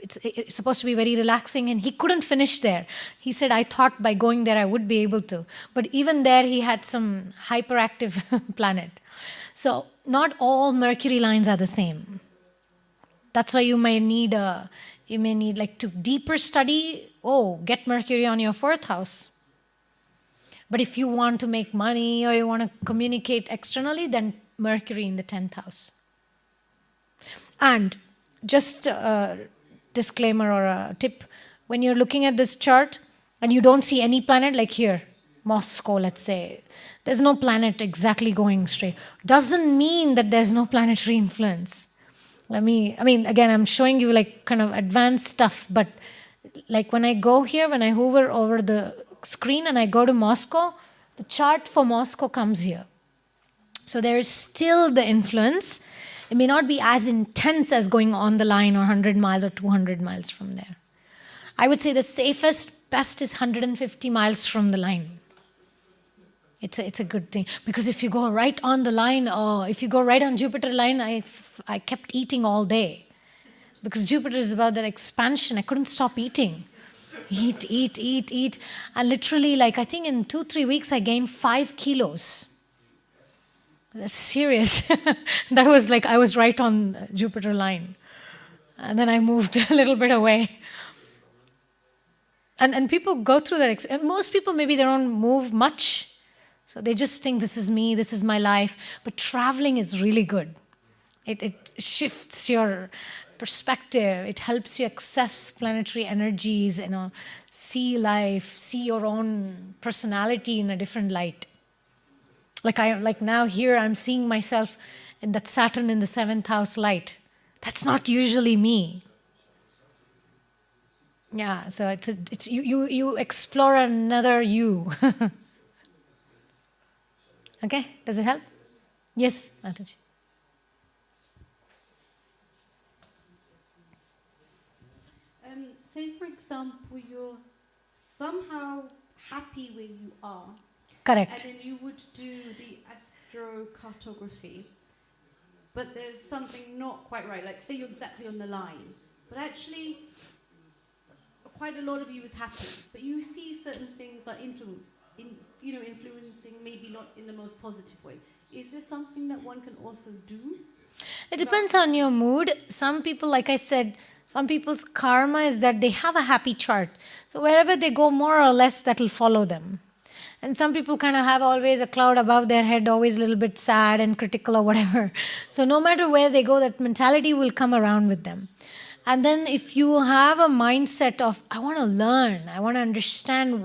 Speaker 1: it's supposed to be very relaxing, and he couldn't finish there. He said, I thought by going there I would be able to. But even there he had some hyperactive planet. So not all Mercury lines are the same. That's why you may need to deeper study, get Mercury on your 4th house. But if you want to make money or you want to communicate externally, then Mercury in the 10th house. And just a disclaimer or a tip, when you're looking at this chart and you don't see any planet, like here, Moscow, let's say, there's no planet exactly going straight. Doesn't mean that there's no planetary influence. Again, I'm showing you kind of advanced stuff, but when I go here, when I hover over the screen and I go to Moscow, the chart for Moscow comes here. So there is still the influence. It may not be as intense as going on the line or 100 miles or 200 miles from there. I would say the safest, best is 150 miles from the line. It's a good thing. Because if you go right on the line, if you go right on Jupiter line, I kept eating all day. Because Jupiter is about that expansion. I couldn't stop eating. Eat, eat, eat, eat. And literally, like, I think in 2-3 weeks, I gained 5 kilos. That's serious. That was like, I was right on the Jupiter line. And then I moved a little bit away. And people go through that. And most people, maybe they don't move much. So they just think, this is me, this is my life. But traveling is really good. It shifts your perspective. It helps you access planetary energies, see life, see your own personality in a different light. Like now here, I'm seeing myself in that Saturn in the 7th house light. That's not usually me. Yeah, so it's you explore another you. Okay, does it help? Yes, Mataji.
Speaker 6: Say, for example, you're somehow happy where you are.
Speaker 1: Correct.
Speaker 6: And then you would do the astrocartography, but there's something not quite right. Like, say you're exactly on the line, but actually, quite a lot of you is happy, but you see certain things are influencing, maybe not in the most positive way. Is there something that one can also do?
Speaker 1: It depends on your mood. Some people, like I said, some people's karma is that they have a happy chart. So wherever they go, more or less, that will follow them. And some people kind of have always a cloud above their head, always a little bit sad and critical or whatever. So no matter where they go, that mentality will come around with them. And then if you have a mindset of, I want to learn, I want to understand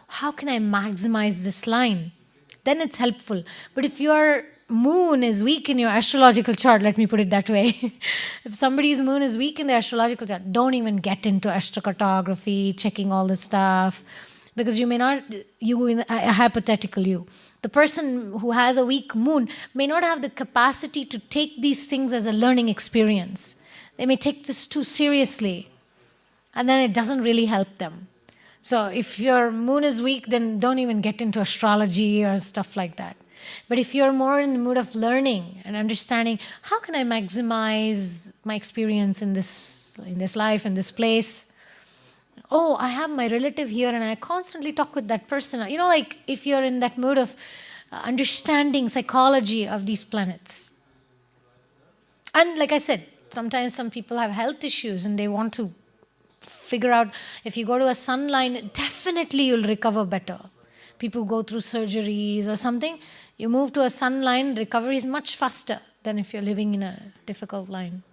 Speaker 1: how can I maximize this line, then it's helpful. But if your moon is weak in your astrological chart, let me put it that way. If somebody's moon is weak in their astrological chart, don't even get into astrocartography, checking all this stuff. Because you may not, a hypothetical you. The person who has a weak moon may not have the capacity to take these things as a learning experience. They may take this too seriously, and then it doesn't really help them. So if your moon is weak, then don't even get into astrology or stuff like that. But if you're more in the mood of learning and understanding, how can I maximize my experience in this life, in this place? Oh, I have my relative here and I constantly talk with that person. Like if you're in that mood of understanding psychology of these planets. And like I said, sometimes some people have health issues and they want to figure out, if you go to a sun line, definitely you'll recover better. People go through surgeries or something. You move to a sun line, recovery is much faster than if you're living in a difficult line.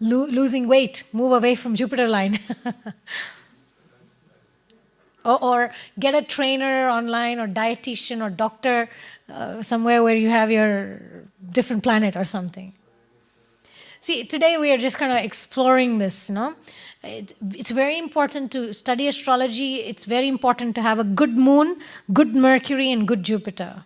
Speaker 1: Losing weight, move away from Jupiter line. Or get a trainer online or dietitian or doctor somewhere where you have your different planet or something. See, today we are just kind of exploring this, It's very important to study astrology. It's very important to have a good moon, good Mercury, and good Jupiter.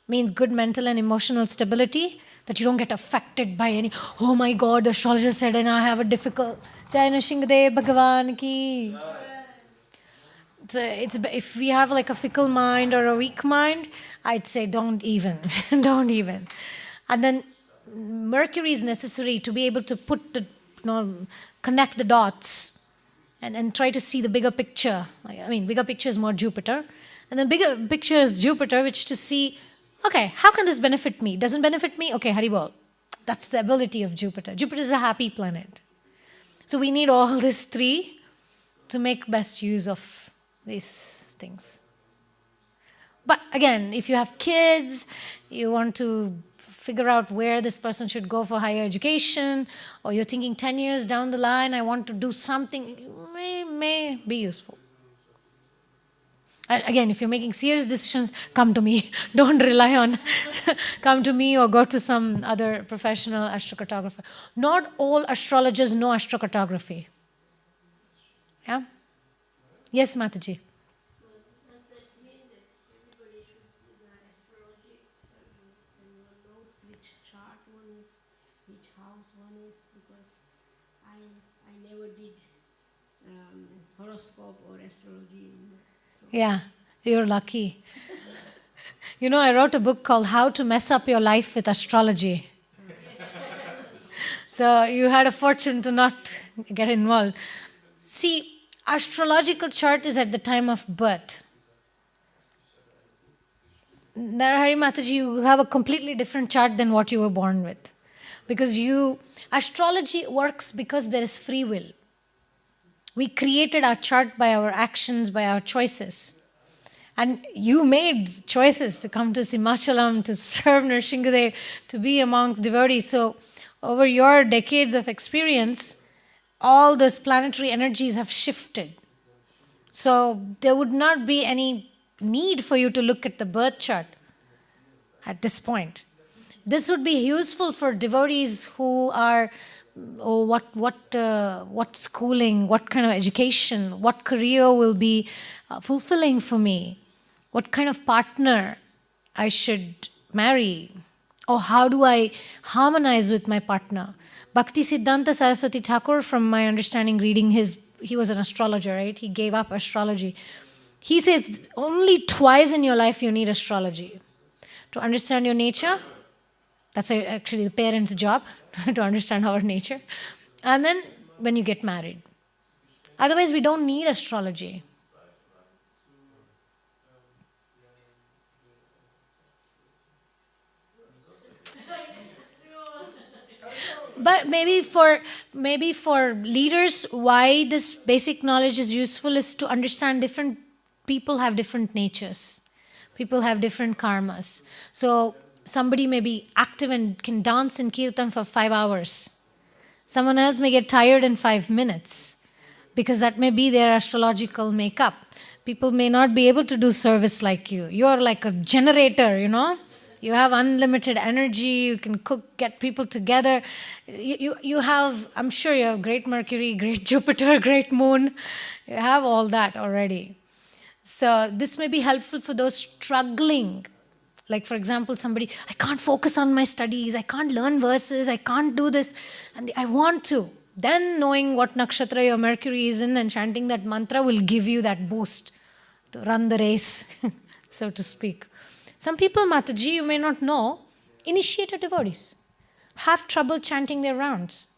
Speaker 1: Means good mental and emotional stability, that you don't get affected by any, oh my God, the astrologer said, and I have a difficult, Jai Nrsimhadev Bhagavan ki. If we have like a fickle mind or a weak mind, I'd say don't even. Don't even. And then Mercury is necessary to be able to connect the dots and try to see the bigger picture. Bigger picture is more Jupiter. And the bigger picture is Jupiter, which to see, okay, how can this benefit me? Doesn't benefit me? Okay, Haribol. That's the ability of Jupiter. Jupiter is a happy planet. So we need all these three to make best use of these things. But again, if you have kids, you want to figure out where this person should go for higher education, or you're thinking 10 years down the line, I want to do something, may be useful. And again, if you're making serious decisions, come to me. Don't rely on, come to me or go to some other professional astrocartographer. Not all astrologers know astrocartography. Yeah? Yes, Mataji.
Speaker 7: So does that mean that everybody should do the astrology and know which chart one is, which house one is? Because I never did horoscope or astrology. So
Speaker 1: Yeah, you're lucky. I wrote a book called How to Mess Up Your Life with Astrology. So you had a fortune to not get involved. See, astrological chart is at the time of birth. Narahari Mataji, you have a completely different chart than what you were born with. Because astrology works because there is free will. We created our chart by our actions, by our choices. And you made choices to come to Simhachalam, to serve Nrsingadev, to be amongst devotees. So over your decades of experience, all those planetary energies have shifted. So there would not be any need for you to look at the birth chart at this point. This would be useful for devotees who are, what schooling, what kind of education, what career will be fulfilling for me, what kind of partner I should marry, or how do I harmonize with my partner. Bhakti Siddhanta Saraswati Thakur, from my understanding, reading he was an astrologer, right? He gave up astrology. He says only twice in your life you need astrology. To understand your nature, that's actually the parents' job, to understand our nature. And then when you get married. Otherwise, we don't need astrology. But maybe for leaders, why this basic knowledge is useful is to understand different people have different natures. People have different karmas. So somebody may be active and can dance in kirtan for 5 hours. Someone else may get tired in 5 minutes because that may be their astrological makeup. People may not be able to do service like you. You're like a generator, You have unlimited energy, you can cook, get people together. You have, I'm sure you have great Mercury, great Jupiter, great Moon. You have all that already. So this may be helpful for those struggling. Like for example, somebody, I can't focus on my studies, I can't learn verses, I can't do this, and I want to. Then knowing what nakshatra your Mercury is in and chanting that mantra will give you that boost to run the race, so to speak. Some people, Mataji, you may not know, initiated devotees, have trouble chanting their rounds.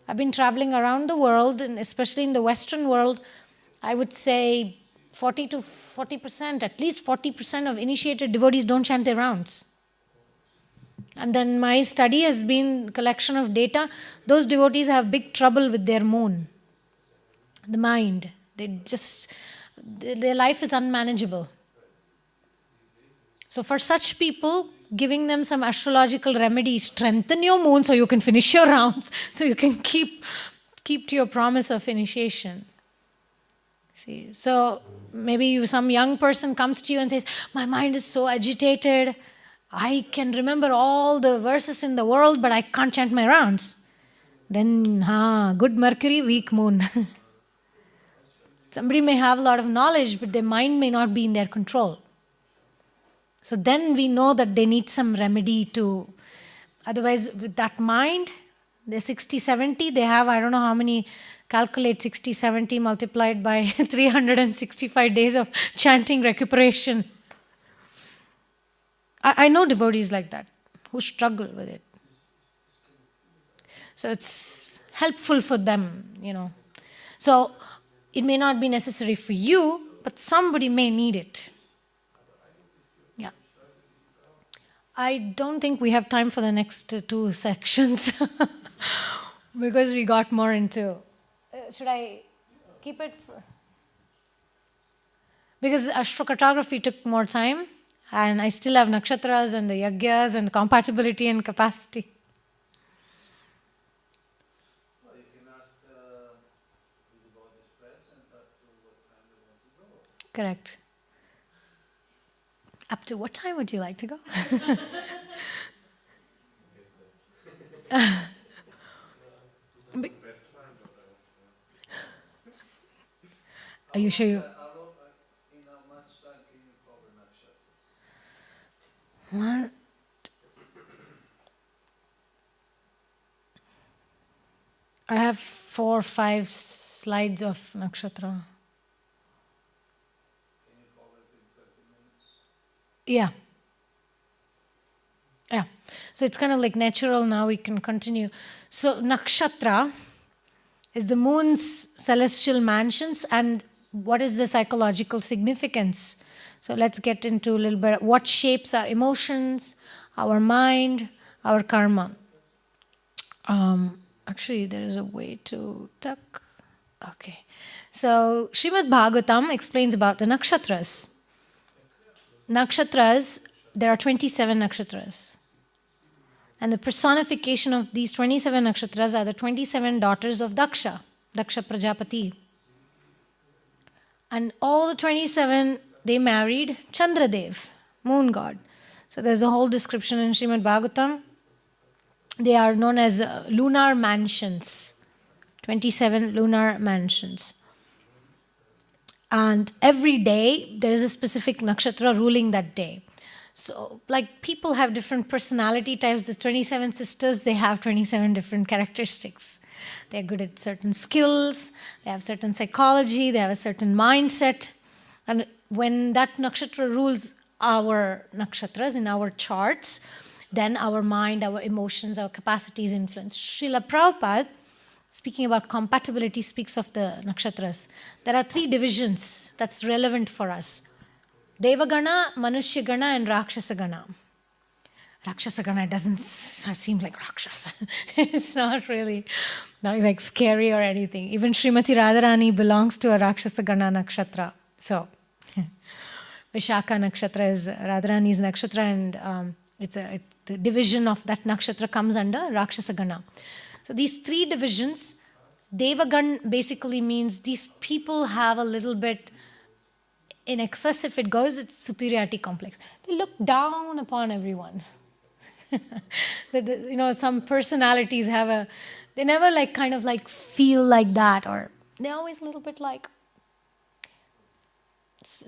Speaker 1: I've been traveling around the world, and especially in the Western world, I would say 40%, at least 40% of initiated devotees don't chant their rounds. And then my study has been collection of data. Those devotees have big trouble with their moon, the mind. Their life is unmanageable. So for such people, giving them some astrological remedy, strengthen your moon so you can finish your rounds, so you can keep to your promise of initiation. See, so maybe some young person comes to you and says, my mind is so agitated, I can remember all the verses in the world, but I can't chant my rounds. Then, good Mercury, weak moon. Somebody may have a lot of knowledge, but their mind may not be in their control. So then we know that they need some remedy to, otherwise with that mind, they're 60, 70, they have, I don't know how many, calculate 60, 70 multiplied by 365 days of chanting recuperation. I know devotees like that who struggle with it. So it's helpful for them, So it may not be necessary for you, but somebody may need it. Yeah. I don't think we have time for the next 2 sections because we got more into... should I keep it for... Because astrocartography took more time, and I still have nakshatras and the yagyas and compatibility and capacity.
Speaker 8: Well, you can ask the devotees present up to what time they want to go.
Speaker 1: Correct. Up to what time would you like to go? Are you sure you...
Speaker 8: In how much time can you cover nakshatras?
Speaker 1: What? I have 4 or 5 slides of nakshatra.
Speaker 8: Can you cover it in 30 minutes?
Speaker 1: Yeah. So it's kind of like natural now, we can continue. So nakshatra is the moon's celestial mansions, and what is the psychological significance. So let's get into a little bit what shapes our emotions, our mind, our karma. Actually, there is a way to tuck. Okay. So Srimad-Bhagavatam explains about the nakshatras. Nakshatras, there are 27 nakshatras. And the personification of these 27 nakshatras are the 27 daughters of Daksha, Daksha Prajapati. And all the 27, they married Chandradev, moon god. So there's a whole description in Srimad-Bhagavatam. They are known as lunar mansions, 27 lunar mansions. And every day, there is a specific nakshatra ruling that day. So, like, people have different personality types. The 27 sisters, they have 27 different characteristics. They're good at certain skills, they have certain psychology, they have a certain mindset. And when that nakshatra rules our nakshatras in our charts, then our mind, our emotions, our capacities influence. Srila Prabhupada, speaking about compatibility, speaks of the nakshatras. There are 3 divisions that's relevant for us. Devagana, Manushyagana, and Rakshasagana. Rakshasagana doesn't seem like Rakshasa. It's not really like scary or anything. Even Srimati Radharani belongs to a Rakshasagana nakshatra. So, Vishaka nakshatra is Radharani's nakshatra, and the division of that nakshatra comes under Rakshasagana. So these 3 divisions, Devagan basically means these people have a little bit, in excess if it goes, it's superiority complex. They look down upon everyone. Some personalities have they never kind of feel like that, or they're always a little bit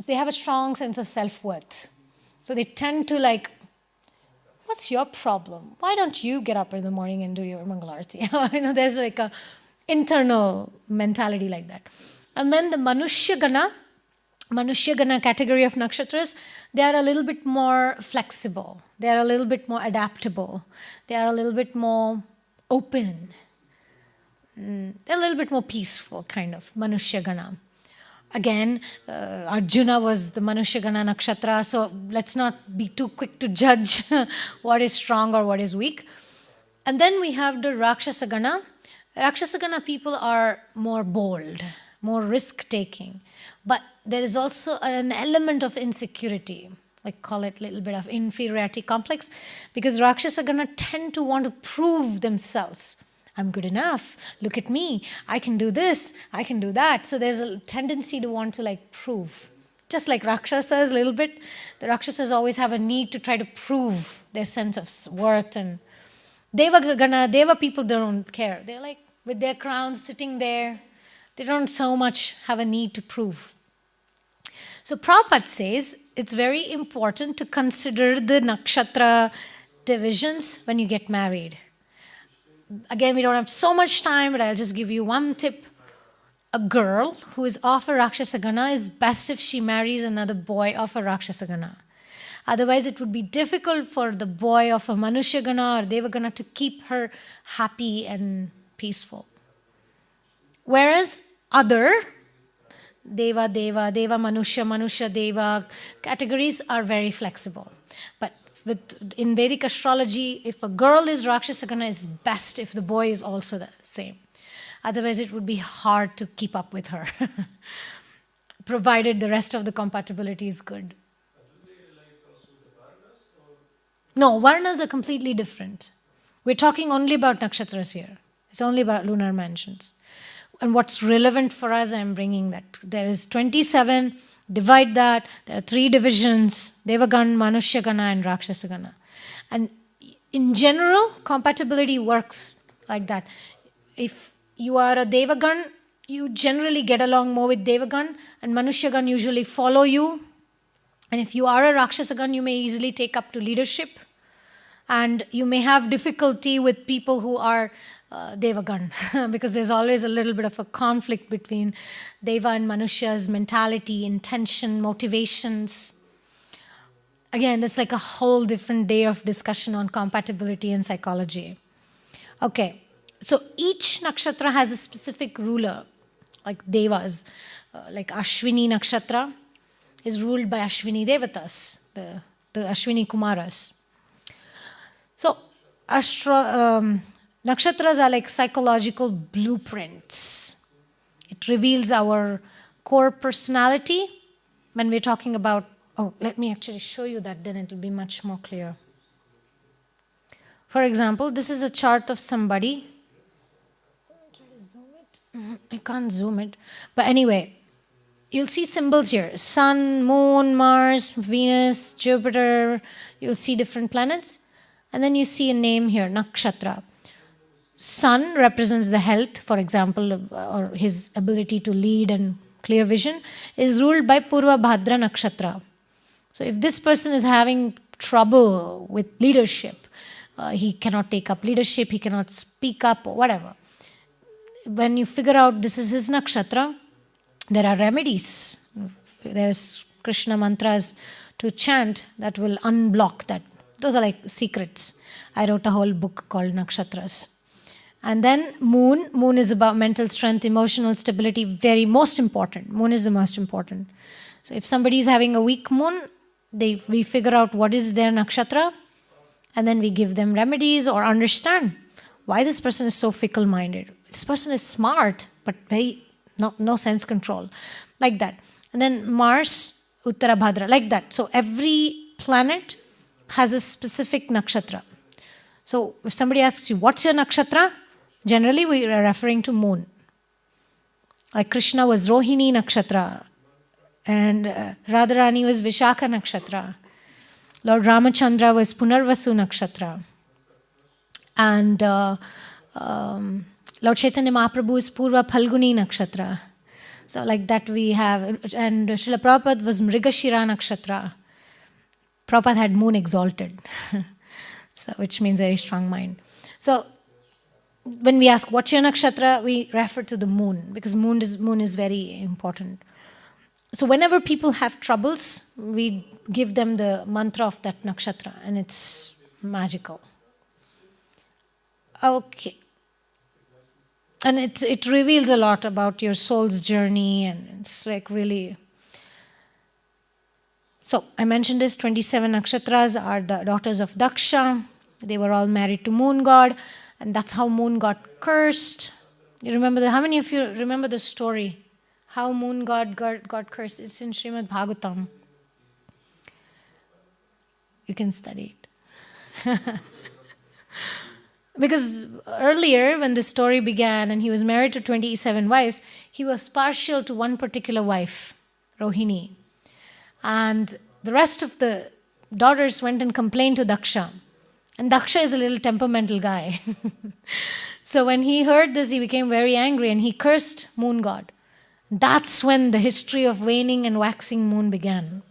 Speaker 1: they have a strong sense of self-worth. So they tend to what's your problem? Why don't you get up in the morning and do your Mangalarti? There's a internal mentality like that. And then the Manushyagana category of nakshatras, they are a little bit more flexible. They are a little bit more adaptable. They are a little bit more open. They're a little bit more peaceful, kind of, Manushyagana. Again, Arjuna was the Manushyagana nakshatra, so let's not be too quick to judge what is strong or what is weak. And then we have the Rakshasagana. Rakshasagana people are more bold, more risk-taking. But there is also an element of insecurity, call it a little bit of inferiority complex, because Rakshasagana tend to want to prove themselves. I'm good enough. Look at me. I can do this. I can do that. So there's a tendency to want to prove. Just like Rakshasas a little bit. The Rakshasas always have a need to try to prove their sense of worth. And Deva people don't care. They're with their crowns sitting there. They don't so much have a need to prove. So Prabhupada says it's very important to consider the nakshatra divisions when you get married. Again, we don't have so much time, but I'll just give you one tip. A girl who is of a Rakshasagana is best if she marries another boy of a Rakshasagana. Otherwise, it would be difficult for the boy of a Manushyagana or Devagana to keep her happy and peaceful. Whereas other Deva, Manusha, Deva categories are very flexible. But in Vedic astrology, if a girl is Rakshasagana, it's best if the boy is also the same. Otherwise, it would be hard to keep up with her, provided the rest of the compatibility is good. No, Varnas are completely different. We're talking only about nakshatras here. It's only about lunar mansions. And what's relevant for us, I'm bringing that. There is 27, divide that. There are 3 divisions, Devagan, Manushyagana, and Rakshasagana. And in general, compatibility works like that. If you are a Devagan, you generally get along more with Devagan, and Manushyagana usually follow you. And if you are a Rakshasagana, you may easily take up to leadership. And you may have difficulty with people who are Devagan, because there's always a little bit of a conflict between Deva and Manusha's mentality, intention, motivations. Again, that's like a whole different day of discussion on compatibility and psychology. Okay, So each nakshatra has a specific ruler, like devas. Like Ashwini nakshatra is ruled by Ashwini devatas, the Ashwini Kumaras. So nakshatras are like psychological blueprints. It reveals our core personality when we're talking about, let me actually show you that, then it will be much more clear. For example, this is a chart of somebody. I can't zoom it. But anyway, you'll see symbols here. Sun, Moon, Mars, Venus, Jupiter. You'll see different planets. And then you see a name here, Nakshatra. Sun represents the health, for example, or his ability to lead and clear vision, is ruled by Purva Bhadra Nakshatra. So if this person is having trouble with leadership, he cannot take up leadership, he cannot speak up, or whatever. When you figure out this is his nakshatra, there are remedies. There is Krishna mantras to chant that will unblock that. Those are like secrets. I wrote a whole book called Nakshatras. And then moon. Moon is about mental strength, emotional stability, most important. Moon is the most important. So if somebody is having a weak moon, we figure out what is their nakshatra, and then we give them remedies or understand why this person is so fickle-minded. This person is smart, but no sense control. Like that. And then Mars, Uttara Bhadra, like that. So every planet has a specific nakshatra. So if somebody asks you, what's your nakshatra? Generally, we are referring to moon. Like Krishna was Rohini nakshatra, and Radharani was Vishakha nakshatra. Lord Ramachandra was Punarvasu nakshatra. And Lord Chaitanya Mahaprabhu is Purva Phalguni nakshatra. So like that we have, and Srila Prabhupada was Mrigashira nakshatra. Prabhupada had moon exalted, so which means very strong mind. So when we ask what's your nakshatra, we refer to the moon, because moon is very important. So whenever people have troubles, we give them the mantra of that nakshatra, and it's magical. Okay. And it reveals a lot about your soul's journey, and it's like really... So I mentioned this, 27 nakshatras are the daughters of Daksha. They were all married to moon god, and that's how moon got cursed. You remember how many of you remember the story? How moon god got cursed? It's in Srimad-Bhagavatam. You can study it. Because earlier, when the story began and he was married to 27 wives, he was partial to one particular wife, Rohini. And the rest of the daughters went and complained to Daksha. And Daksha is a little temperamental guy. So when he heard this, he became very angry and he cursed moon god. That's when the history of waning and waxing moon began.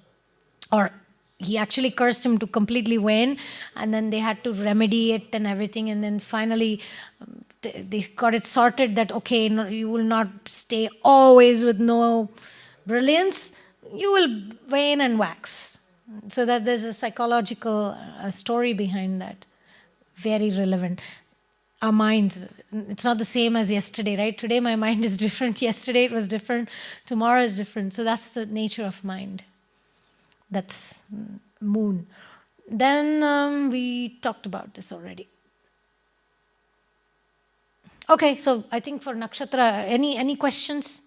Speaker 1: Or he actually cursed him to completely wane, and then they had to remedy it and everything, and then finally they got it sorted that, okay, no, you will not stay always with no brilliance, you will wane and wax. So that there's a psychological story behind that. Very relevant. Our minds, it's not the same as yesterday, right? Today my mind is different, yesterday it was different, tomorrow is different. So that's the nature of mind. That's moon. Then we talked about this already. Okay, so I think for nakshatra, any questions?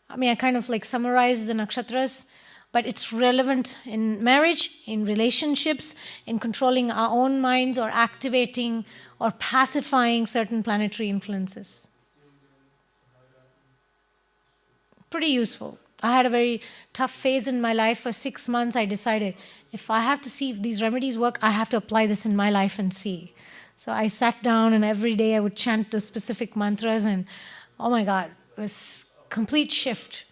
Speaker 1: I mean, I kind of like summarized the nakshatras, but it's relevant in marriage, in relationships, in controlling our own minds or activating or pacifying certain planetary influences. Pretty useful. I had a very tough phase in my life. For 6 months, I decided, if I have to see if these remedies work, I have to apply this in my life and see. So I sat down, and every day I would chant those specific mantras, and oh my God, it was a complete shift.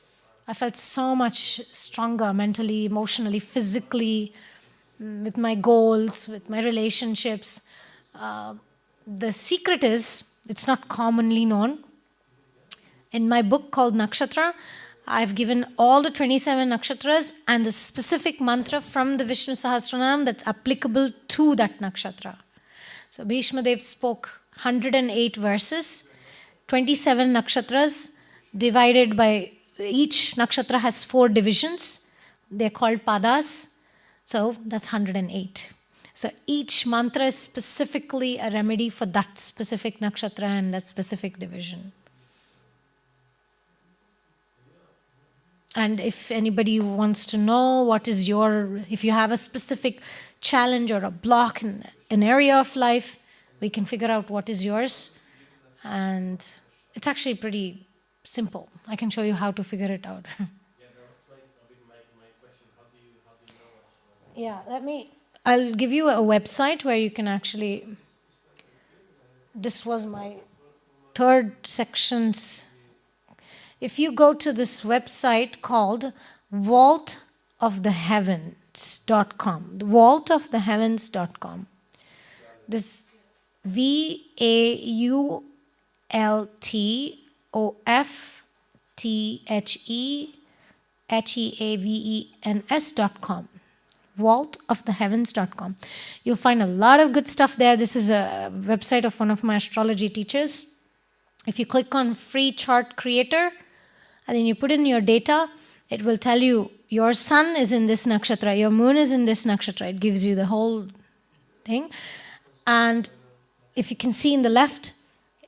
Speaker 1: I felt so much stronger mentally, emotionally, physically, with my goals, with my relationships. The secret is, it's not commonly known. In my book called Nakshatra, I've given all the 27 nakshatras and the specific mantra from the Vishnu Sahasranam that's applicable to that nakshatra. So Bhishma Dev spoke 108 verses, 27 nakshatras, divided by, each nakshatra has 4 divisions. They're called padas. So that's 108. So each mantra is specifically a remedy for that specific nakshatra and that specific division. And if anybody wants to know what is if you have a specific challenge or a block in an area of life, we can figure out what is yours. And it's actually pretty simple. I can show you how to figure it out.
Speaker 2: Yeah, that was like a bit my question. How do you know what's
Speaker 1: I'll give you a website where you can actually, this was my third section's. If you go to this website called vaultoftheheavens.com, vaultoftheheavens.com. This vaultoftheheavens.com. vaultoftheheavens.com. You'll find a lot of good stuff there. This is a website of one of my astrology teachers. If you click on free chart creator and then you put in your data, it will tell you your sun is in this nakshatra, your moon is in this nakshatra. It gives you the whole thing. And if you can see in the left,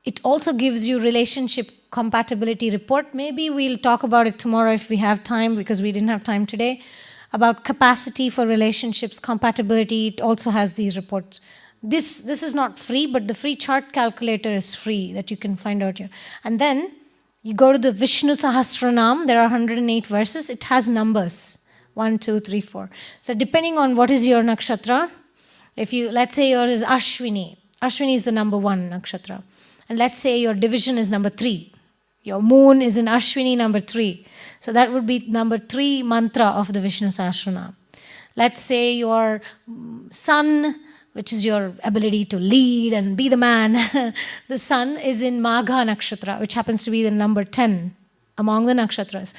Speaker 1: it also gives you relationship compatibility report. Maybe we'll talk about it tomorrow if we have time, because we didn't have time today. About capacity for relationships, compatibility, it also has these reports. This is not free, but the free chart calculator is free, that you can find out here. And then you go to the Vishnu Sahasranam, there are 108 verses, it has numbers, 1, 2, 3, 4. So depending on what is your nakshatra, if you, let's say yours is Ashwini, Ashwini is the number 1 nakshatra. And let's say your division is number 3. Your moon is in Ashwini number 3. So that would be number 3 mantra of the Vishnu Sahasranam. Let's say your sun, which is your ability to lead and be the man, the sun is in Magha nakshatra, which happens to be the number 10 among the nakshatras.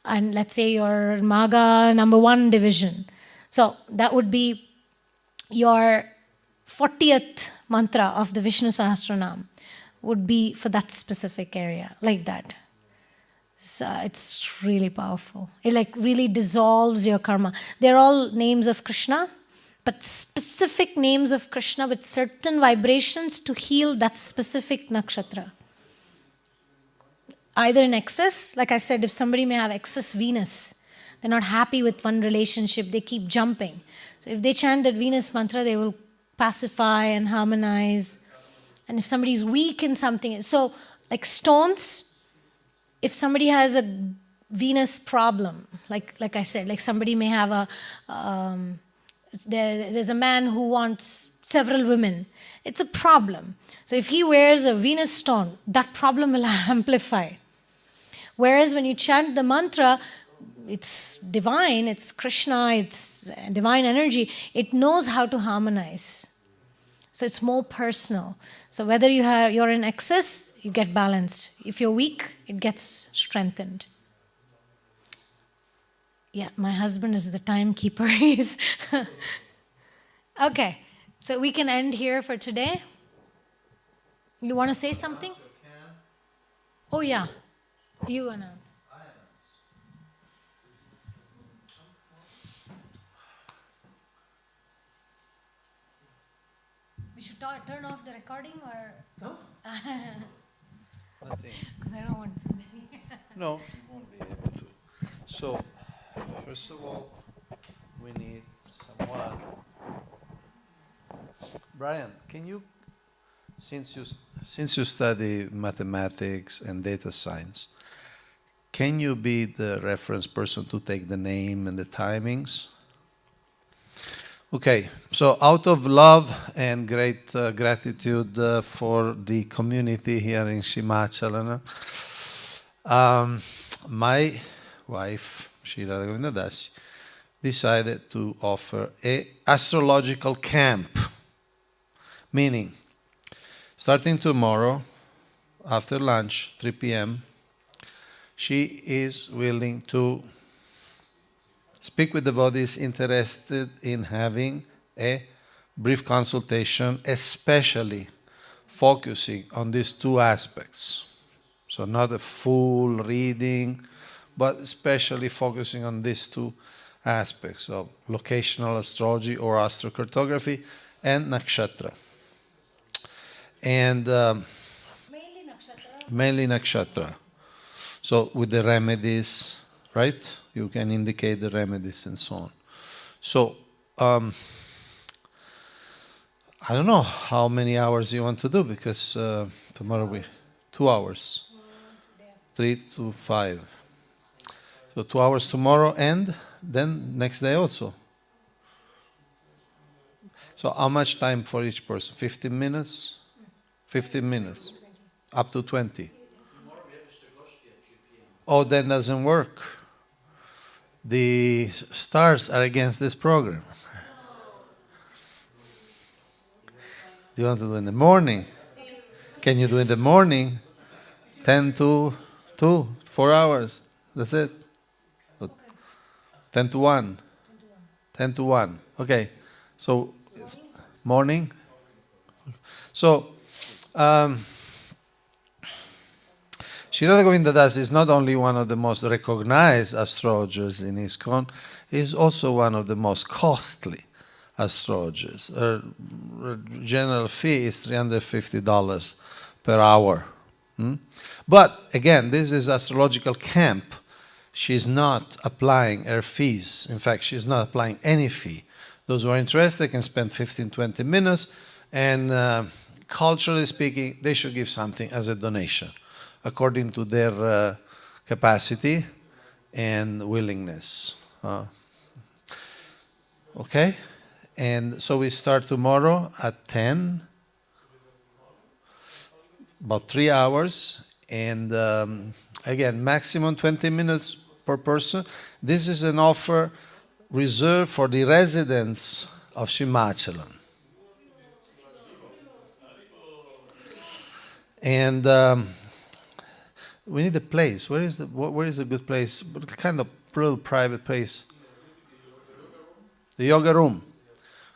Speaker 1: And let's say your Magha number 1 division. So that would be your 40th mantra of the Vishnu Sahasranam would be for that specific area, like that. So it's really powerful. It like really dissolves your karma. They're all names of Krishna, but specific names of Krishna with certain vibrations to heal that specific nakshatra. Either in excess, like I said, if somebody may have excess Venus, they're not happy with one relationship, they keep jumping. So if they chant that Venus mantra, they will pacify and harmonize. And if somebody's weak in something, so like stones, if somebody has a Venus problem, like I said, like somebody may have a, there's a man who wants several women, it's a problem. So if he wears a Venus stone, that problem will amplify. Whereas when you chant the mantra, it's divine, it's Krishna, it's divine energy, it knows how to harmonize. So it's more personal. So whether you're in excess, you get balanced. If you're weak, it gets strengthened. Yeah, my husband is the timekeeper. He's okay, so we can end here for today. You want to say something? Oh yeah, you announce. We should turn off the recording or?
Speaker 8: No. Nothing.
Speaker 1: Because I don't want to see anything.
Speaker 8: No, you won't be able to. So, first of all, we need someone. Brian, can you, since you study mathematics and data science, can you be the reference person to take the name and the timings? Okay, so out of love and great gratitude for the community here in Simhachalam, my wife, Radha Govinda, decided to offer an astrological camp, meaning starting tomorrow after lunch, 3 p.m., she is willing to speak with devotees interested in having a brief consultation, especially focusing on these two aspects. So not a full reading, but especially focusing on these two aspects of locational astrology or astrocartography and nakshatra. And mainly nakshatra. So with the remedies, right? You can indicate the remedies and so on. So I don't know how many hours you want to do, because tomorrow 2 hours, 3 to 5. So 2 hours tomorrow and then next day also. So how much time for each person? 15 minutes? 15 minutes. Up to 20. Oh, that doesn't work. The stars are against this program. You want to do in the morning? Can you do in the morning? 10 to 2, 4 hours. That's it. 10 to 1. 10 to 1. Okay. So, morning. So, Sri Radha Govinda Das is not only one of the most recognized astrologers in ISKCON, he is also one of the most costly astrologers. Her general fee is $350 per hour. But again, this is astrological camp. She's not applying her fees. In fact, she's not applying any fee. Those who are interested can spend 15-20 minutes, and culturally speaking, they should give something as a donation, according to their capacity and willingness. Okay? And so we start tomorrow at 10, about 3 hours, and again, maximum 20 minutes per person. This is an offer reserved for the residents of Simhachalam. And we need a place. Where is a good place? Kind of little private place. The yoga room.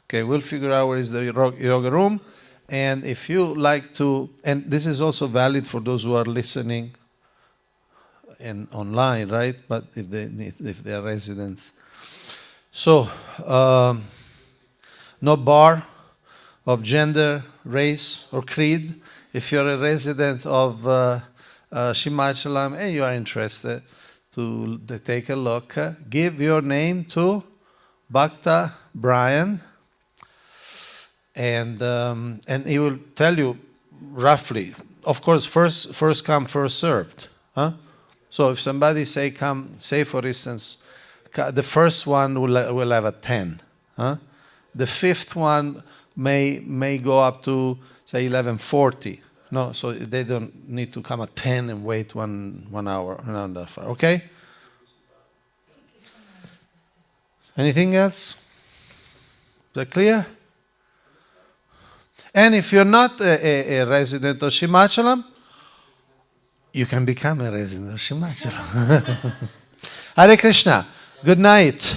Speaker 8: Okay, we'll figure out where is the yoga room. And if you like to, and this is also valid for those who are listening and online, right? But if they are residents. So, no bar of gender, race, or creed. If you're a resident of Simhachalam and you are interested to take a look, give your name to Bhakta Brian, and he will tell you roughly. Of course, first come, first served. Huh? So if somebody say for instance, the first one will have a 10. Huh? The fifth one may go up to say 11:40. No, so they don't need to come at 10 and wait one hour, another hour. Okay? Anything else? Is that clear? And if you're not a resident of Simhachalam, you can become a resident of Simhachalam. Hare Krishna. Good night.